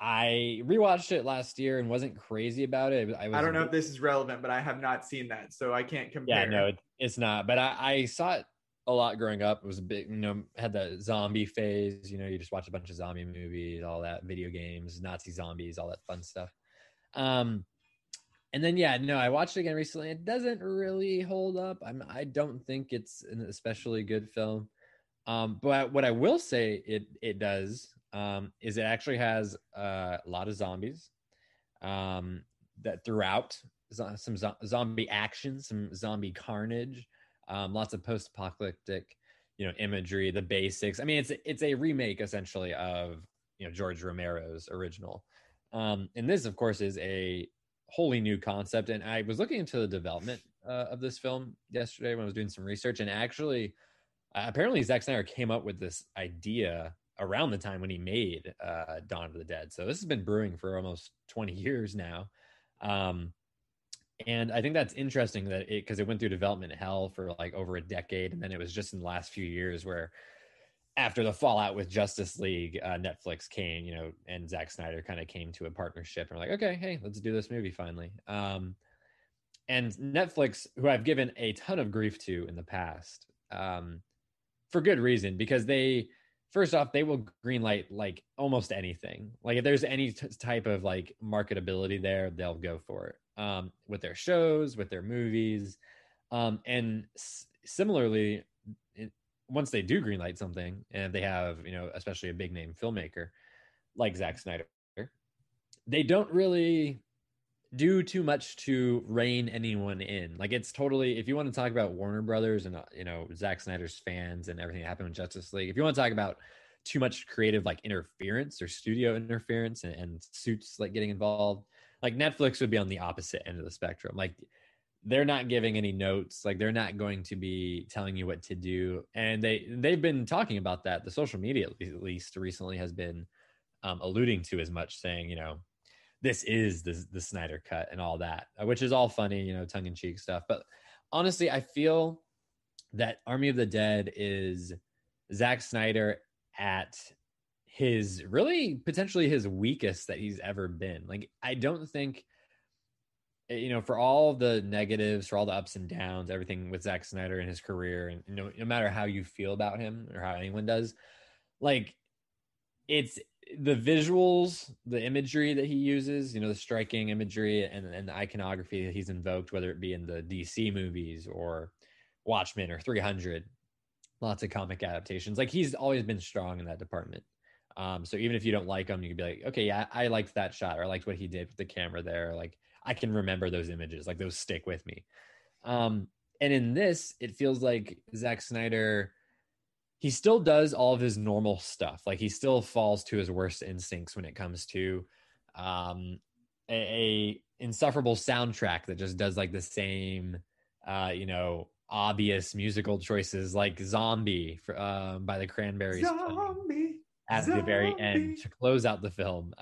I rewatched it last year and wasn't crazy about it. I don't know if this is relevant, but I have not seen that, so I can't compare. Yeah, no, it's not. But I saw it a lot growing up. It was a bit, had the zombie phase. You just watch a bunch of zombie movies, all that, video games, Nazi zombies, all that fun stuff. And then, I watched it again recently. It doesn't really hold up. I don't think it's an especially good film. But what I will say it does is it actually has a lot of zombies that throughout, some zombie action, some zombie carnage, lots of post-apocalyptic, imagery, the basics. I mean, it's a remake essentially of George Romero's original. And this, of course, is a wholly new concept. And I was looking into the development of this film yesterday when I was doing some research, and actually, apparently Zack Snyder came up with this idea around the time when he made Dawn of the Dead. So this has been brewing for almost 20 years now. And I think that's interesting that because it went through development hell for like over a decade. And then it was just in the last few years where, after the fallout with Justice League, Netflix came, and Zack Snyder kind of came to a partnership and we're like, okay, hey, let's do this movie finally. And Netflix, who I've given a ton of grief to in the past, for good reason, because first off, they will greenlight like almost anything. Like if there's any type of like marketability there, they'll go for it. With their shows, with their movies. And similarly, once they do greenlight something, and they have, especially a big name filmmaker like Zack Snyder, they don't really do too much to rein anyone in. Like it's totally, if you want to talk about Warner Brothers and Zack Snyder's fans and everything that happened with Justice League, if you want to talk about too much creative like interference or studio interference and suits like getting involved, like Netflix would be on the opposite end of the spectrum. Like they're not giving any notes, like they're not going to be telling you what to do. And they've been talking about that. The social media at least recently has been alluding to as much, saying this is the Snyder cut and all that, which is all funny, tongue-in-cheek stuff. But honestly, I feel that Army of the Dead is Zack Snyder at his really potentially his weakest that he's ever been. Like, I don't think, for all the negatives, for all the ups and downs, everything with Zack Snyder and his career, and no matter how you feel about him or how anyone does, like, it's the visuals, the imagery that he uses, the striking imagery and the iconography that he's invoked, whether it be in the DC movies or Watchmen or 300, lots of comic adaptations. Like, he's always been strong in that department. So even if you don't like him, you could be like, okay, yeah, I liked that shot, or I liked what he did with the camera there. Like, I can remember those images, like those stick with me. And in this, it feels like Zack Snyder, he still does all of his normal stuff. Like, he still falls to his worst instincts when it comes to a insufferable soundtrack that just does like the same, obvious musical choices, like Zombie by the Cranberries at the very end to close out the film,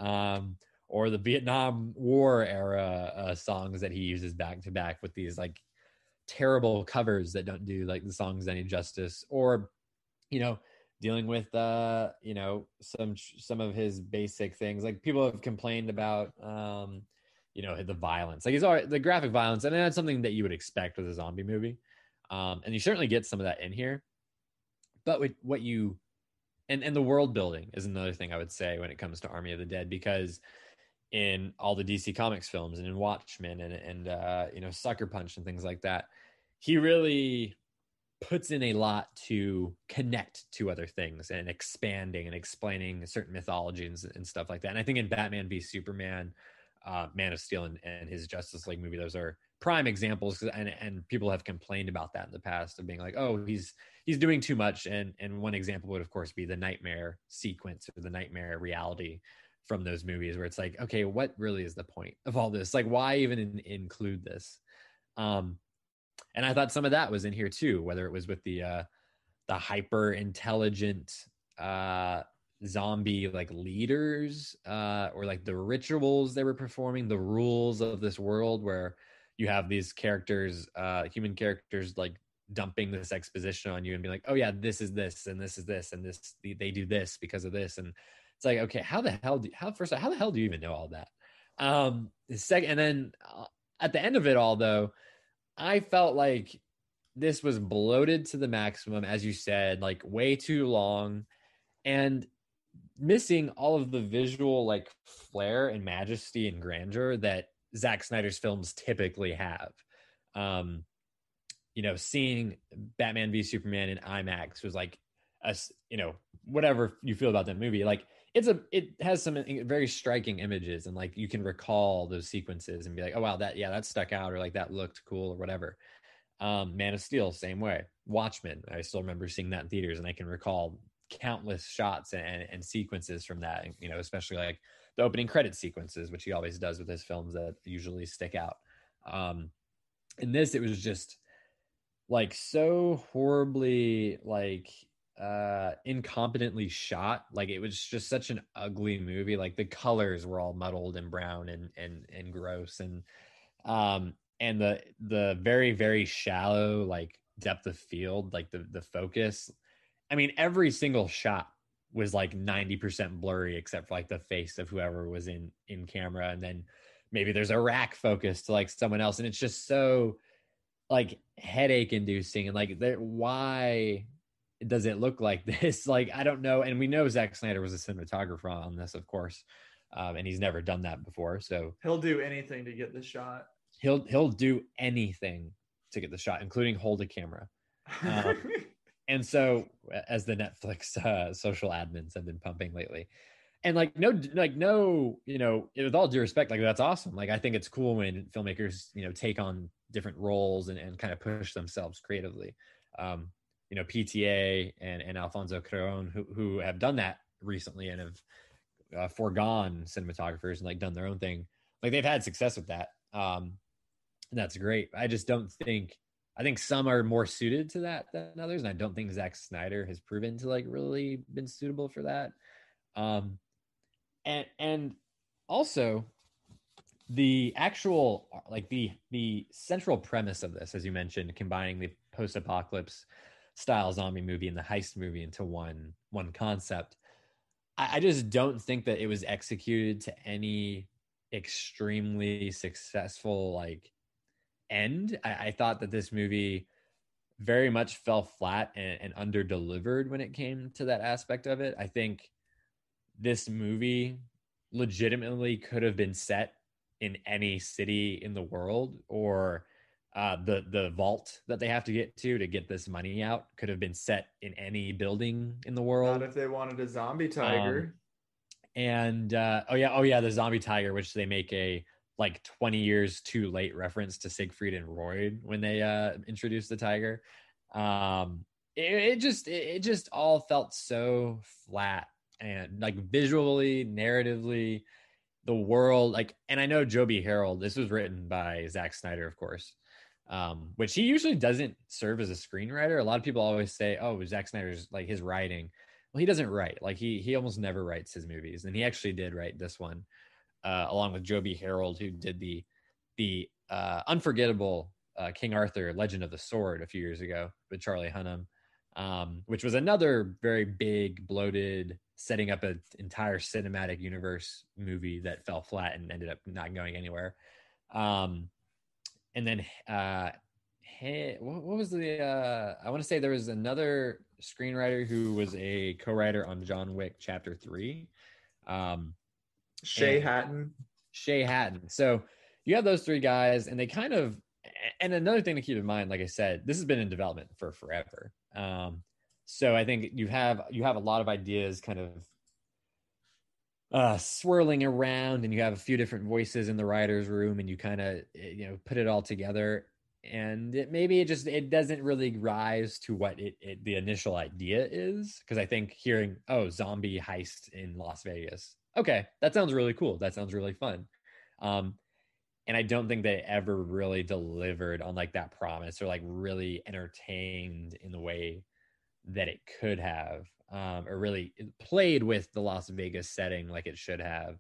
or the Vietnam War era songs that he uses back to back with these like terrible covers that don't do like the songs any justice, or dealing with some of his basic things. Like, people have complained about the violence, like he's already the graphic violence, and that's something that you would expect with a zombie movie, and you certainly get some of that in here. But with what you and the world building is another thing I would say when it comes to Army of the Dead, because in all the DC Comics films and in Watchmen and Sucker Punch and things like that, he really puts in a lot to connect to other things and expanding and explaining certain mythologies and stuff like that. And I think in Batman v Superman, Man of Steel, and his Justice League movie, those are prime examples, and people have complained about that in the past of being like, oh, he's doing too much. And one example would of course be the nightmare sequence or the nightmare reality from those movies, where it's like, okay, what really is the point of all this? Like, why even include this? And I thought some of that was in here too, whether it was with the hyper intelligent zombie like leaders, or like the rituals they were performing, the rules of this world where you have these characters, human characters, like dumping this exposition on you and being like, oh yeah, this is this and this is this and this, they do this because of this. And it's like, okay, how the hell do you even know all that? And then at the end of it all though, I felt like this was bloated to the maximum, as you said, like way too long, and missing all of the visual like flair and majesty and grandeur that Zack Snyder's films typically have. Seeing Batman v Superman in IMAX was like, whatever you feel about that movie, like it has some very striking images, and like you can recall those sequences and be like, oh wow, that stuck out, or like that looked cool or whatever. Man of Steel, same way. Watchmen, I still remember seeing that in theaters, and I can recall countless shots and sequences from that, especially like the opening credit sequences, which he always does with his films that usually stick out. In this, it was just like so horribly like incompetently shot. Like it was just such an ugly movie. Like the colors were all muddled and brown and gross, and the very, very shallow like depth of field, like the focus. I mean, every single shot was like 90% blurry except for like the face of whoever was in camera, and then maybe there's a rack focus to like someone else, and it's just so like headache inducing. And like why does it look like this? Like, I don't know. And we know Zack Snyder was a cinematographer on this, of course, and he's never done that before, so he'll do anything to get the shot. He'll do anything to get the shot, including hold a camera. And so, as the Netflix social admins have been pumping lately, and no, with all due respect, like that's awesome. Like I think it's cool when filmmakers, take on different roles and kind of push themselves creatively. PTA and Alfonso Cuarón, who have done that recently and have foregone cinematographers and like done their own thing. Like they've had success with that. That's great. I just don't think. I think some are more suited to that than others, and I don't think Zack Snyder has proven to like really been suitable for that. And also the actual like the central premise of this, as you mentioned, combining the post-apocalypse style zombie movie and the heist movie into one concept. I just don't think that it was executed to any extremely successful like end. I thought that this movie very much fell flat and under delivered when it came to that aspect of it. I think this movie legitimately could have been set in any city in the world, or the vault that they have to get this money out could have been set in any building in the world. Not if they wanted a zombie tiger. The zombie tiger, which they make a like 20 years too late reference to Siegfried and Roy when they introduced the tiger. It just all felt so flat, and like visually, narratively, the world, like, and I know Joby Harold, this was written by Zack Snyder, of course, which he usually doesn't serve as a screenwriter. A lot of people always say, oh, Zack Snyder's like his writing. Well, he doesn't write. Like he almost never writes his movies, and he actually did write this one. Along with Joby Harold, who did the unforgettable King Arthur Legend of the Sword a few years ago with Charlie Hunnam, which was another very big, bloated, setting up an entire cinematic universe movie that fell flat and ended up not going anywhere. And then what was the I want to say there was another screenwriter who was a co-writer on John Wick Chapter 3. Shay Hatton. So you have those three guys, and they kind of, and another thing to keep in mind, like I said, this has been in development for forever. So I think you have a lot of ideas kind of swirling around, and you have a few different voices in the writer's room, and you kind of put it all together, and it doesn't really rise to what the initial idea is, because I think hearing, oh, zombie heist in Las Vegas, okay, that sounds really cool, that sounds really fun. And I don't think they ever really delivered on like that promise, or like really entertained in the way that it could have, or really played with the Las Vegas setting like it should have.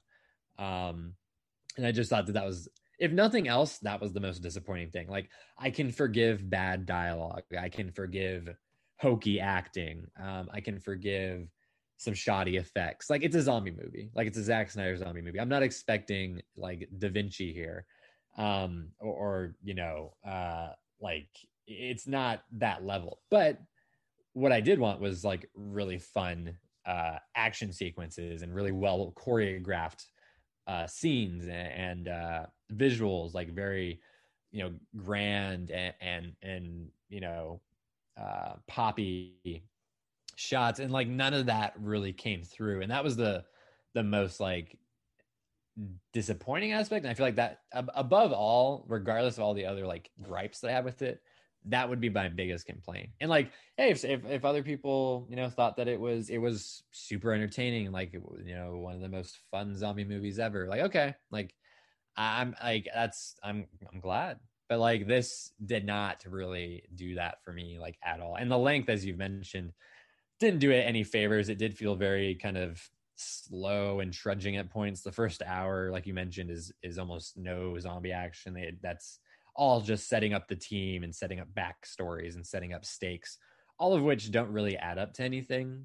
And I just thought that was, if nothing else, that was the most disappointing thing. Like, I can forgive bad dialogue, I can forgive hokey acting, I can forgive some shoddy effects. Like, it's a zombie movie, like it's a Zack Snyder zombie movie. I'm not expecting like Da Vinci here, like, it's not that level. But what I did want was like really fun action sequences and really well choreographed scenes and visuals, like very grand and poppy shots, and like none of that really came through, and that was the most like disappointing aspect. And I feel like that, above all, regardless of all the other like gripes that I have with it, that would be my biggest complaint. And like, hey, if other people thought that it was super entertaining, like one of the most fun zombie movies ever, like, okay, like I'm like, I'm glad. But like, this did not really do that for me, like, at all. And the length, as you've mentioned, didn't do it any favors. It did feel very kind of slow and trudging at points. The first hour, like you mentioned, is almost no zombie action. That's all just setting up the team and setting up backstories and setting up stakes, all of which don't really add up to anything,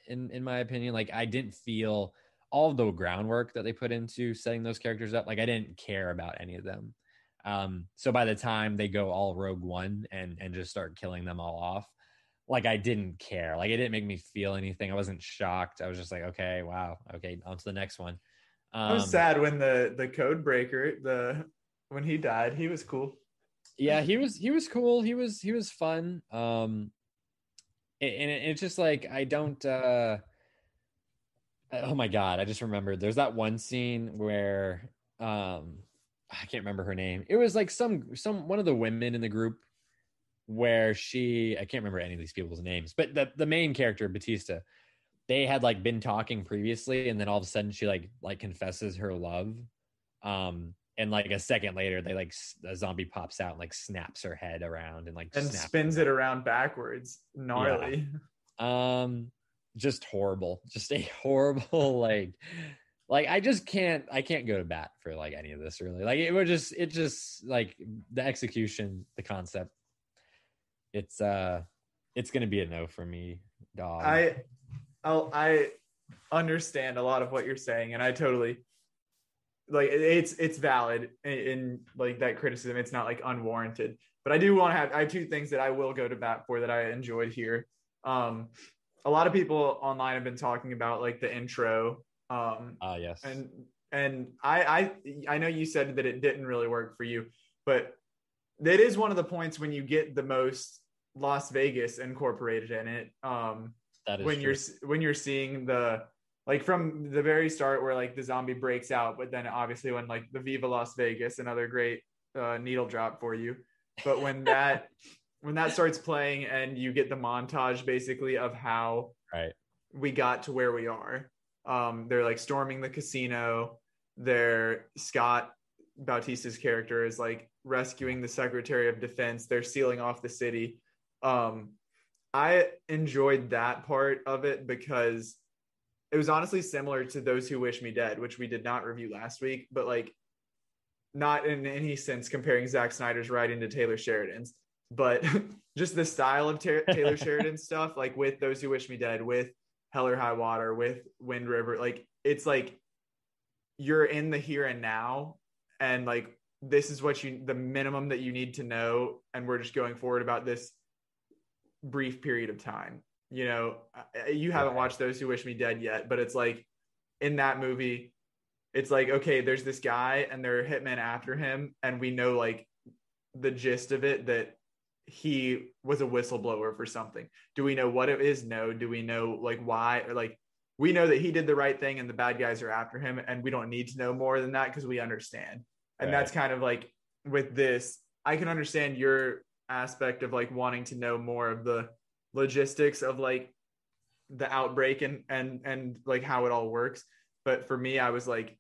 in my opinion. Like, I didn't feel all of the groundwork that they put into setting those characters up. Like, I didn't care about any of them. So by the time they go all Rogue One and just start killing them all off, like, I didn't care. Like, it didn't make me feel anything. I wasn't shocked. I was just like, okay, wow, okay, on to the next one. I was sad when the code breaker, when he died. He was cool. Yeah, he was cool. He was fun. And it's just like, I don't. Oh my god, I just remembered. There's that one scene where I can't remember her name. It was like some one of the women in the group, where I can't remember any of these people's names, but the main character, Batista, they had like been talking previously, and then all of a sudden she like confesses her love, and like a second later they like a zombie pops out and like snaps her head around and like spins it around backwards. Gnarly. Yeah. Just horrible, just a horrible like I can't go to bat for like any of this, really. Like, it just like the execution, the concept, it's gonna be a no for me, dog. I understand a lot of what you're saying, and I totally, like, it's valid in like that criticism. It's not like unwarranted, but I have two things that I will go to bat for that I enjoyed here. A lot of people online have been talking about like the intro. Yes. And I know you said that it didn't really work for you, but that is one of the points when you get the most Las Vegas incorporated in it. That is when true. when you're seeing the, like, from the very start where like the zombie breaks out, but then obviously when like the Viva Las Vegas, another great needle drop for you. But when that starts playing and you get the montage basically of how we got to where we are. They're like storming the casino. Scott Bautista's character is like rescuing the Secretary of Defense. They're sealing off the city. I enjoyed that part of it because it was honestly similar to Those Who Wish Me Dead, which we did not review last week, but like not in any sense comparing Zack Snyder's writing to Taylor Sheridan's, but just the style of Taylor Sheridan's stuff, like with Those Who Wish Me Dead, with Hell or High Water, with Wind River. Like, it's like you're in the here and now, and like this is the minimum that you need to know, and we're just going forward about this brief period of time. You haven't watched Those Who Wish Me Dead yet, but it's like in that movie, it's like, okay, there's this guy and there are hitmen after him, and we know like the gist of it, that he was a whistleblower for something. Do we know what it is? No. Do we know like why? Or like, we know that he did the right thing and the bad guys are after him, and we don't need to know more than that because we understand. And that's kind of like with this, I can understand your aspect of like wanting to know more of the logistics of like the outbreak and like how it all works. But for me, I was like,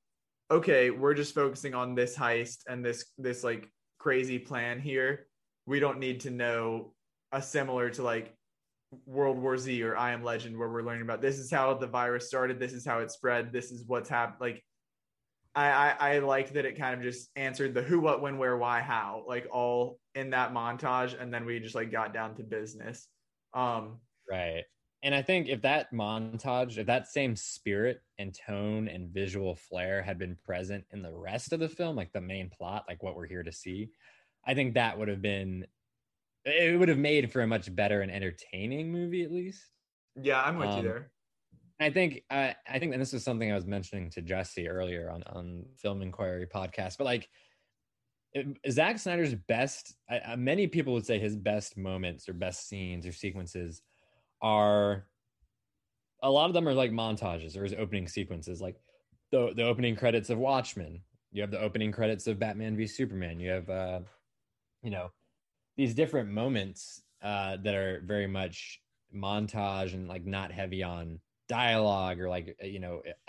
okay, we're just focusing on this heist and this like crazy plan here. We don't need to know a similar to like World War Z or I Am Legend, where we're learning about this is how the virus started, this is how it spread, this is what's happened. Like I liked that it kind of just answered the who, what, when, where, why, how, like all in that montage, and then we just like got down to business. Right. And I think if that montage, if that same spirit and tone and visual flair had been present in the rest of the film, like the main plot, like what we're here to see, I think that would have been, it would have made for a much better and entertaining movie, at least. Yeah, I'm with you there. I think, and this is something I was mentioning to Jesse earlier on Film Inquiry podcast, but like Zack Snyder's best, many people would say his best moments or best scenes or sequences are, a lot of them are like montages or his opening sequences, like the opening credits of Watchmen. You have the opening credits of Batman v Superman. You have, these different moments that are very much montage and like not heavy on dialogue or like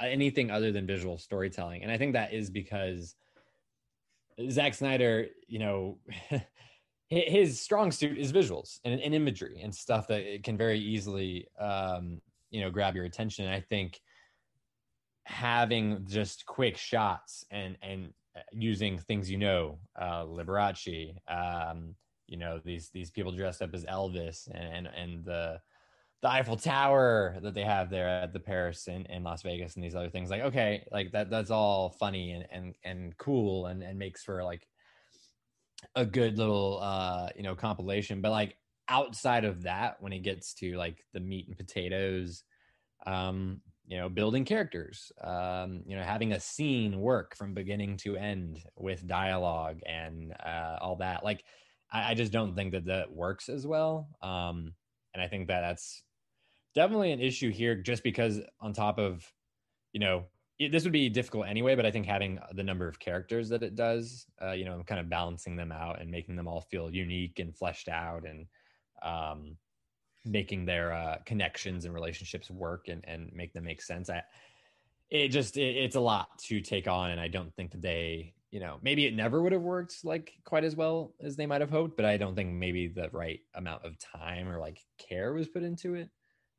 anything other than visual storytelling. And I think that is because Zack Snyder, his strong suit is visuals and imagery and stuff that it can very easily grab your attention. And I think having just quick shots and using things Liberace, these people dressed up as Elvis and the Eiffel Tower that they have there at the Paris and Las Vegas and these other things, like, okay, like that's all funny and cool and makes for like a good little compilation. But like outside of that, when it gets to like the meat and potatoes, building characters, having a scene work from beginning to end with dialogue and all that, like I just don't think that works as well. And I think that's definitely an issue here, just because on top of, this would be difficult anyway, but I think having the number of characters that it does, kind of balancing them out and making them all feel unique and fleshed out and making their connections and relationships work and make them make sense. It's a lot to take on. And I don't think that they, maybe it never would have worked like quite as well as they might have hoped, but I don't think maybe the right amount of time or like care was put into it.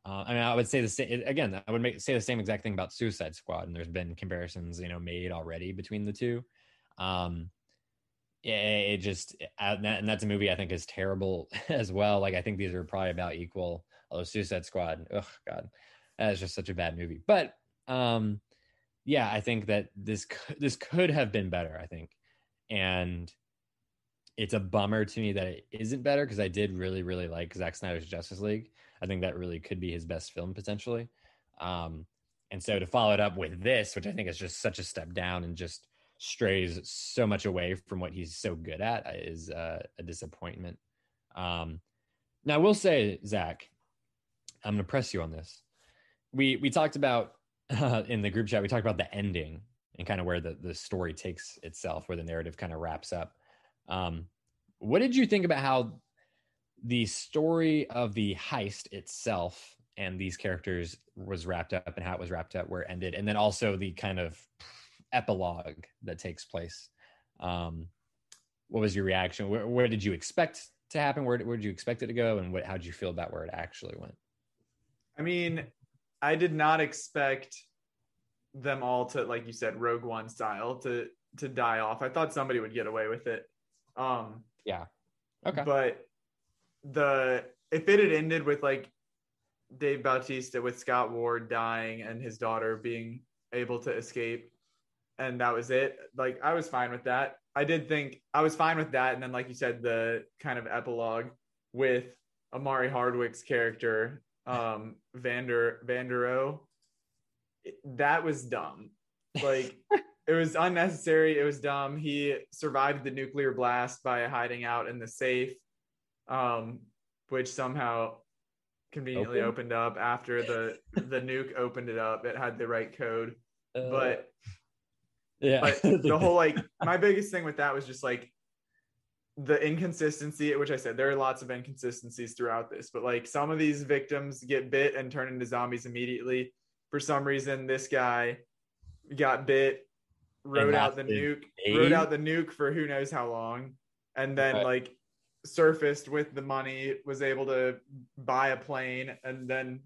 I would say the same again. I would say the same exact thing about Suicide Squad, and there's been comparisons, made already between the two. And that's a movie I think is terrible as well. Like I think these are probably about equal. Although Suicide Squad, oh god, that is just such a bad movie. But I think that this could have been better. I think, and it's a bummer to me that it isn't better, because I did really, really like Zack Snyder's Justice League. I think that really could be his best film potentially. And so to follow it up with this, which I think is just such a step down and just strays so much away from what he's so good at, is a disappointment. Now I will say, Zach, I'm going to press you on this. We talked about in the group chat, we talked about the ending and kind of where the story takes itself, where the narrative kind of wraps up. What did you think about how the story of the heist itself and these characters was wrapped up, and how it was wrapped up, where it ended, and then also the kind of epilogue that takes place? What was your reaction? Where did you expect to happen? Where did you expect it to go? And how did you feel about where it actually went? I mean, I did not expect them all to, like you said, Rogue One style, to die off. I thought somebody would get away with it. Yeah. Okay. But if it had ended with like Dave Bautista with Scott Ward dying and his daughter being able to escape, and that was it, like I was fine with that. I did think I was fine with that. And then, like you said, the kind of epilogue with Amari Hardwick's character, Vandero, that was dumb. Like it was unnecessary. It was dumb. He survived the nuclear blast by hiding out in the safe, which somehow conveniently opened up after the nuke opened it up. It had the right code, but the whole like my biggest thing with that was just like the inconsistency, which I said there are lots of inconsistencies throughout this, but like some of these victims get bit and turn into zombies immediately. For some reason, this guy got bit, rode out the nuke for who knows how long, and then like surfaced with the money, was able to buy a plane, and then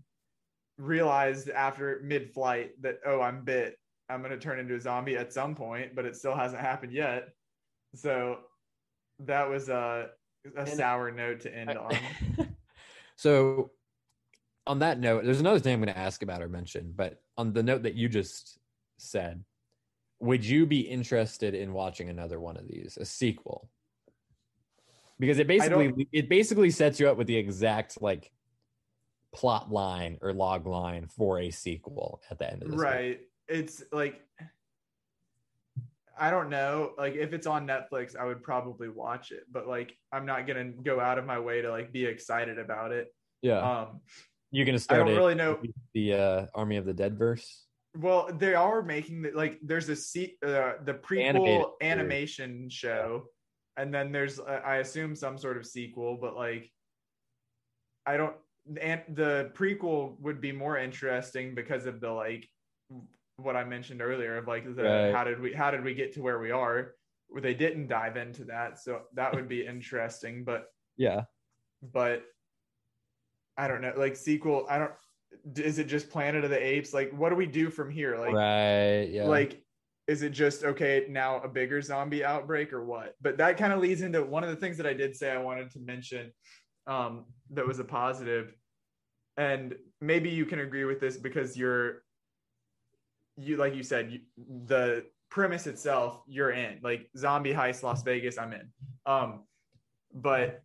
realized after mid-flight that, oh, I'm bit, I'm going to turn into a zombie at some point, but it still hasn't happened yet. So that was a sour note to end on. So on that note, there's another thing I'm going to ask about or mention, but on the note that you just said, would you be interested in watching another one of these, a sequel? Because it basically sets you up with the exact like plot line or log line for a sequel at the end of this right movie. It's like, I don't know, like if it's on Netflix I would probably watch it, but like I'm not gonna go out of my way to like be excited about it. You're gonna start, I don't really know, the Army of the Dead verse. Well, they are making like there's the prequel animation show, and then there's I assume some sort of sequel, but like I don't, and the prequel would be more interesting because of the like what I mentioned earlier of like the how did we get to where we are, where they didn't dive into that, so that would be interesting. But I don't know, like sequel, is it just Planet of the Apes? Like, what do we do from here? Like, like, is it just, okay, now a bigger zombie outbreak or what? But that kind of leads into one of the things that I did say I wanted to mention that was a positive. And maybe you can agree with this because you like you said, the premise itself, you're in. Like, zombie heist, Las Vegas, I'm in. But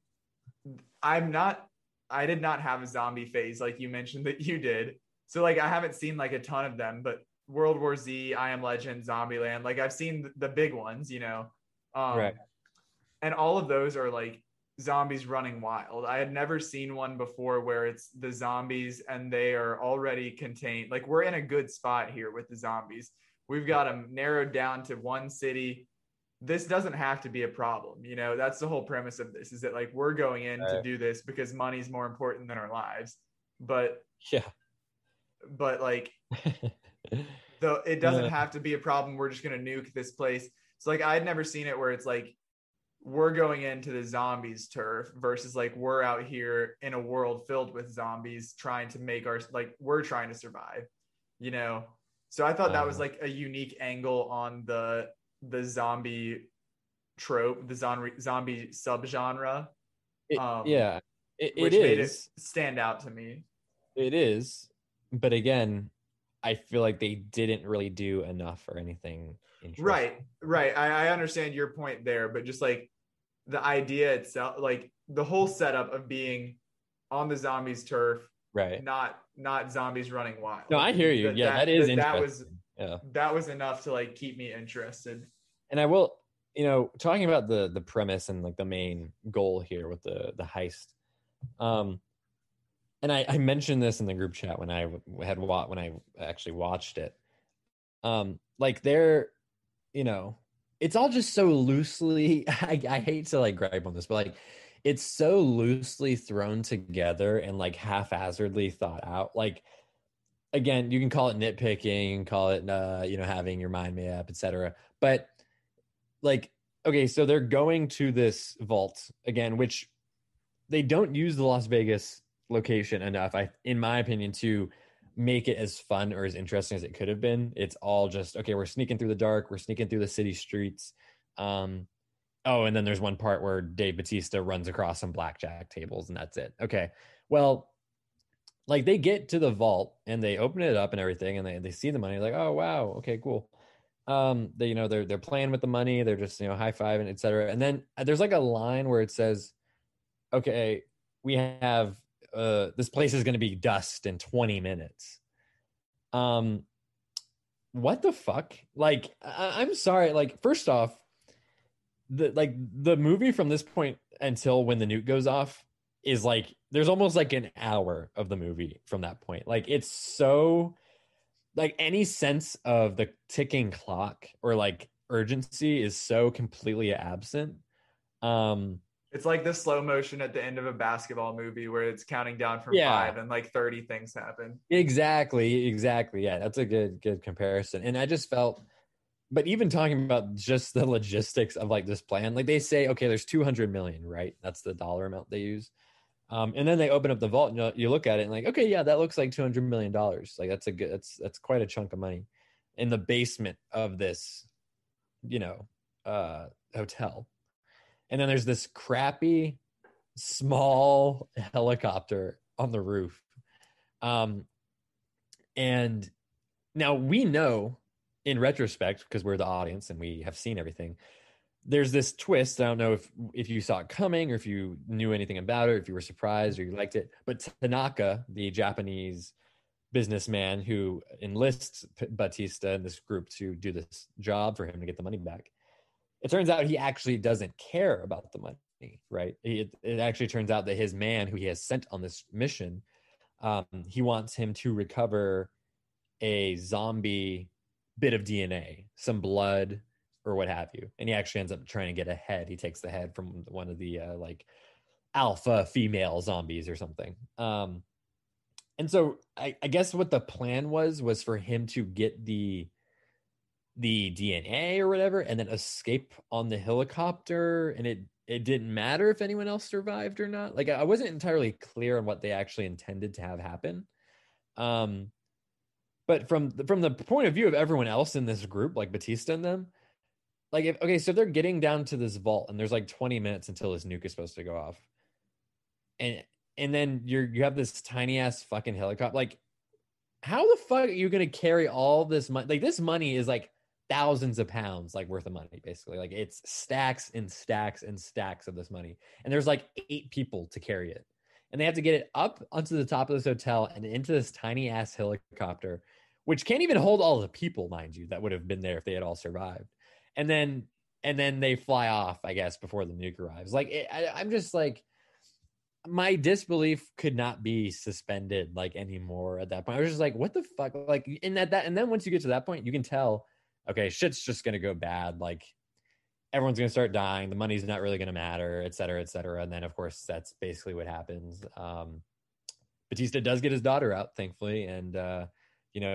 I did not have a zombie phase like you mentioned that you did. So like I haven't seen like a ton of them, but World War Z, I Am Legend, Zombieland, like I've seen the big ones, you know. And all of those are like zombies running wild. I had never seen one before where it's the zombies and they are already contained. Like we're in a good spot here with the zombies. We've got them narrowed down to one city. This doesn't have to be a problem, you know. That's the whole premise of this, is that like we're going in to do this because money's more important than our lives. But like though it doesn't have to be a problem. We're just gonna nuke this place. So like I'd never seen it where it's like we're going into the zombies turf versus like we're out here in a world filled with zombies trying to make we're trying to survive, you know. So I thought that was like a unique angle on the zombie trope, the zombie subgenre. Which made it stand out to me. It is, but again, I feel like they didn't really do enough or anything interesting. Right. I understand your point there, but just like the idea itself, like the whole setup of being on the zombies turf, not zombies running wild. No, I hear you. That is interesting. That was enough to like keep me interested. And I will, you know, talking about the premise and like the main goal here with the heist. And I mentioned this in the group chat when I actually watched it. Like they're, you know, it's all just so loosely, I hate to like gripe on this, but like it's so loosely thrown together and like haphazardly thought out. Like, again, you can call it nitpicking, you can call it, you know, having your mind made up, etc. But like, okay, so they're going to this vault again, which they don't use the Las Vegas location enough, in my opinion, to make it as fun or as interesting as it could have been. It's all just, okay, we're sneaking through the dark, we're sneaking through the city streets. And then there's one part where Dave Bautista runs across some blackjack tables and that's it. Okay, well, like they get to the vault and they open it up and everything, and they see the money, like, oh wow, okay, cool. They, you know, they're playing with the money, they're just, you know, high-fiving, etc. And then there's like a line where it says, okay, we have this place is going to be dust in 20 minutes. What the fuck? Like, I'm sorry. Like, first off, the movie from this point until when the nuke goes off is like there's almost like an hour of the movie from that point. Like it's so like any sense of the ticking clock or like urgency is so completely absent. It's like the slow motion at the end of a basketball movie where it's counting down from Yeah. 5 and like 30 things happen. Exactly. Yeah, that's a good comparison. And I just felt, but even talking about just the logistics of like this plan, like they say, okay, there's 200 million, right? That's the dollar amount they use. And then they open up the vault and you look at it and like, okay, yeah, that looks like $200 million. Like that's quite a chunk of money in the basement of this, hotel. And then there's this crappy small helicopter on the roof. And now we know in retrospect, because we're the audience and we have seen everything, there's this twist. I don't know if you saw it coming or if you knew anything about it, or if you were surprised or you liked it. But Tanaka, the Japanese businessman who enlists Batista in this group to do this job for him to get the money back, it turns out he actually doesn't care about the money, right? It actually turns out that his man who he has sent on this mission, he wants him to recover a zombie bit of DNA, some blood or what have you. And he actually ends up trying to get a head. He takes the head from one of the like alpha female zombies or something. And so I guess what the plan was for him to get the DNA or whatever and then escape on the helicopter. And it didn't matter if anyone else survived or not. Like I wasn't entirely clear on what they actually intended to have happen. But from the point of view of everyone else in this group, like Batista and them, like so they're getting down to this vault and there's like 20 minutes until this nuke is supposed to go off. And then you have this tiny ass fucking helicopter. Like, how the fuck are you gonna carry all this money? Like, this money is like thousands of pounds, like worth of money, basically. Like, it's stacks and stacks and stacks of this money, and there's like 8 people to carry it, and they have to get it up onto the top of this hotel and into this tiny ass helicopter, which can't even hold all the people, mind you, that would have been there if they had all survived. And then they fly off, I guess, before the nuke arrives. Like, I'm just like, my disbelief could not be suspended like anymore at that point. I was just like, what the fuck? Like, and then once you get to that point, you can tell, okay, shit's just gonna go bad. Like, everyone's gonna start dying. The money's not really gonna matter, et cetera, et cetera. And then, of course, that's basically what happens. Batista does get his daughter out, thankfully, and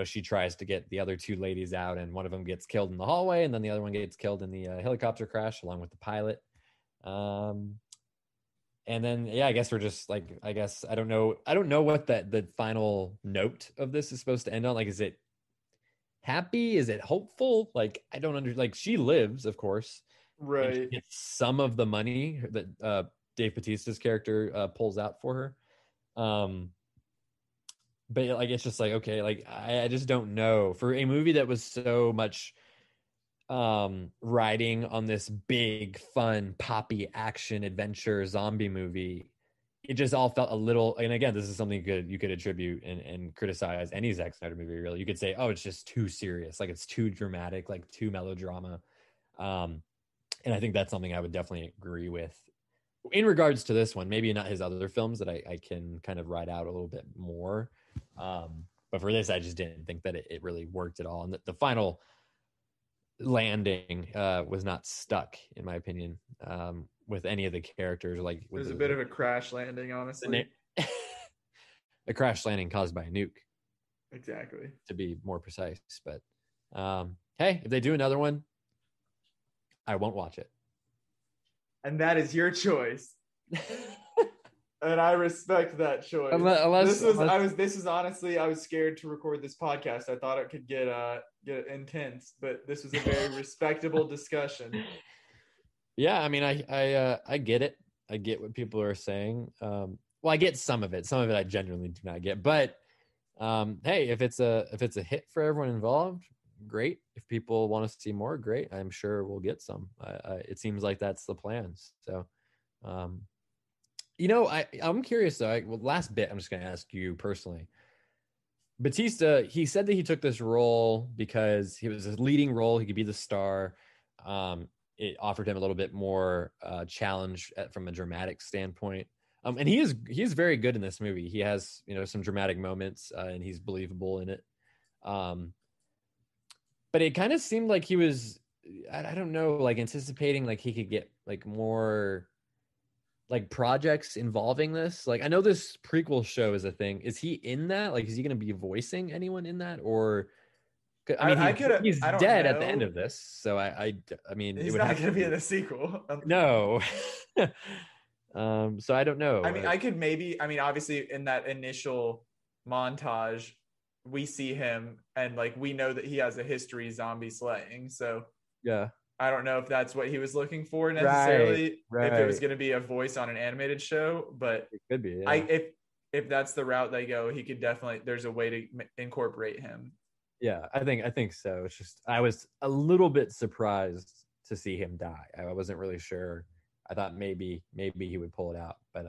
she tries to get the other 2 ladies out, and one of them gets killed in the hallway, and then the other one gets killed in the helicopter crash along with the pilot. And then, yeah, I guess we're just like, I don't know what the final note of this is supposed to end on. Like, is it happy? Is it hopeful? Like, I don't understand. Like, she lives, of course, right? She gets some of the money that Dave Bautista's character pulls out for her. But like, it's just like, okay, like I just don't know, for a movie that was so much riding on this big fun poppy action adventure zombie movie, it just all felt a little, and again, this is something you could attribute and criticize any Zack Snyder movie, really. You could say, oh, it's just too serious, like it's too dramatic, like too melodrama. And I think that's something I would definitely agree with in regards to this one. Maybe not his other films that I can kind of ride out a little bit more, but for this, I just didn't think that it really worked at all. And the final landing was not stuck, in my opinion, with any of the characters. Like, it was a bit of a crash landing, honestly. A crash landing caused by a nuke, exactly, to be more precise. But hey, if they do another one, I won't watch it, and that is your choice. And I respect that choice. This is honestly, I was scared to record this podcast. I thought it could get intense, but this was a very respectable discussion. Yeah, I mean, I get it. I get what people are saying. Well, I get some of it. Some of it I genuinely do not get. But hey, if it's a hit for everyone involved, great. If people want to see more, great. I'm sure we'll get some. It seems like that's the plan. So. I'm curious though. Last bit, I'm just going to ask you personally. Batista, he said that he took this role because he was a leading role. He could be the star. It offered him a little bit more challenge from a dramatic standpoint. And he is very good in this movie. He has, you know, some dramatic moments, and he's believable in it. But it kind of seemed like he was, I don't know, like anticipating like he could get like more like projects involving this. Like I know this prequel show is a thing. Is he in that? Like, is he going to be voicing anyone in that? Or I mean, he's I don't dead know. at the end of this, so I mean, he's not going to be in the sequel. No. So I don't know. I mean, I could maybe. I mean, obviously, in that initial montage, we see him, and like we know that he has a history zombie slaying. So yeah, I don't know if that's what he was looking for necessarily. Right. If it was going to be a voice on an animated show, but it could be. Yeah. If that's the route they go, he could definitely. There's a way to incorporate him. Yeah, I think so. It's just I was a little bit surprised to see him die. I wasn't really sure. I thought maybe he would pull it out, but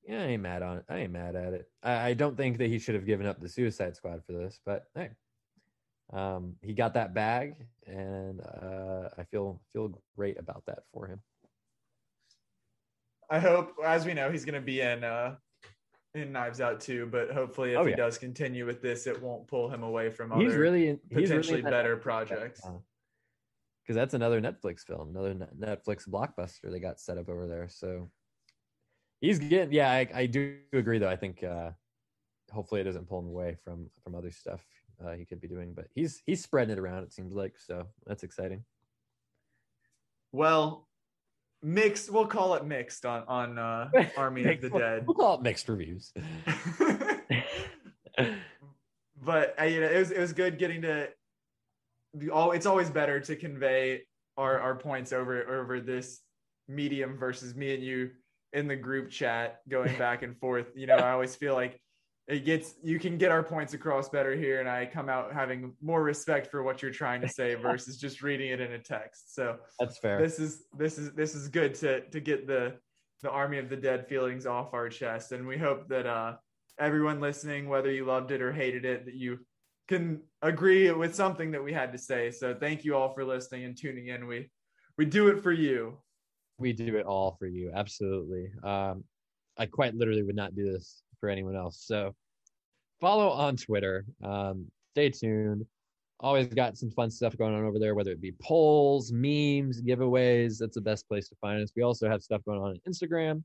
yeah, I ain't mad on it. I ain't mad at it. I don't think that he should have given up the Suicide Squad for this, but hey, he got that bag, and I feel great about that for him. I hope, as we know, he's going to be in Knives Out too, but hopefully if he does continue with this, it won't pull him away from other potentially better projects. Because that's another Netflix film, another Netflix blockbuster they got set up over there. So he's getting, yeah, I do agree though. I think hopefully it doesn't pull him away from other stuff he could be doing, but he's spreading it around, it seems like, so that's exciting. Well, mixed, we'll call it mixed on Army of the Dead. We'll call it mixed reviews. But you know, it was good getting to it's always better to convey our points over this medium versus me and you in the group chat going back and forth. You know, I always feel like you can get our points across better here, and I come out having more respect for what you're trying to say versus just reading it in a text. So that's fair. This is good to get the Army of the Dead feelings off our chest, and we hope that everyone listening, whether you loved it or hated it, that you can agree with something that we had to say. So thank you all for listening and tuning in. We do it for you. We do it all for you. Absolutely. I quite literally would not do this for anyone else. So follow on Twitter. Stay tuned. Always got some fun stuff going on over there, whether it be polls, memes, giveaways. That's the best place to find us. We also have stuff going on Instagram.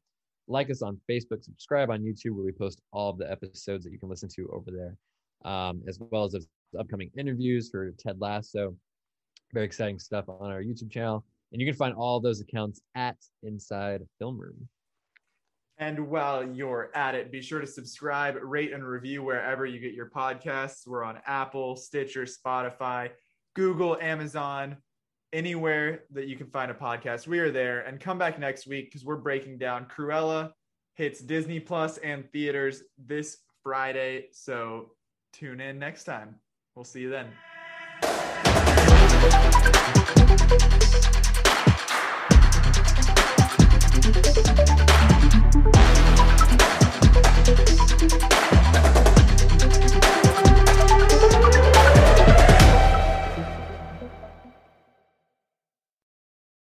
Like us on Facebook, subscribe on YouTube, where we post all of the episodes that you can listen to over there. As well as the upcoming interviews for Ted Lasso. Very exciting stuff on our YouTube channel. And you can find all those accounts at Inside Film Room. And while you're at it, be sure to subscribe, rate, and review wherever you get your podcasts. We're on Apple, Stitcher, Spotify, Google, Amazon, anywhere that you can find a podcast. We are there. And come back next week because we're breaking down Cruella. Hits Disney Plus and theaters this Friday. So tune in next time. We'll see you then.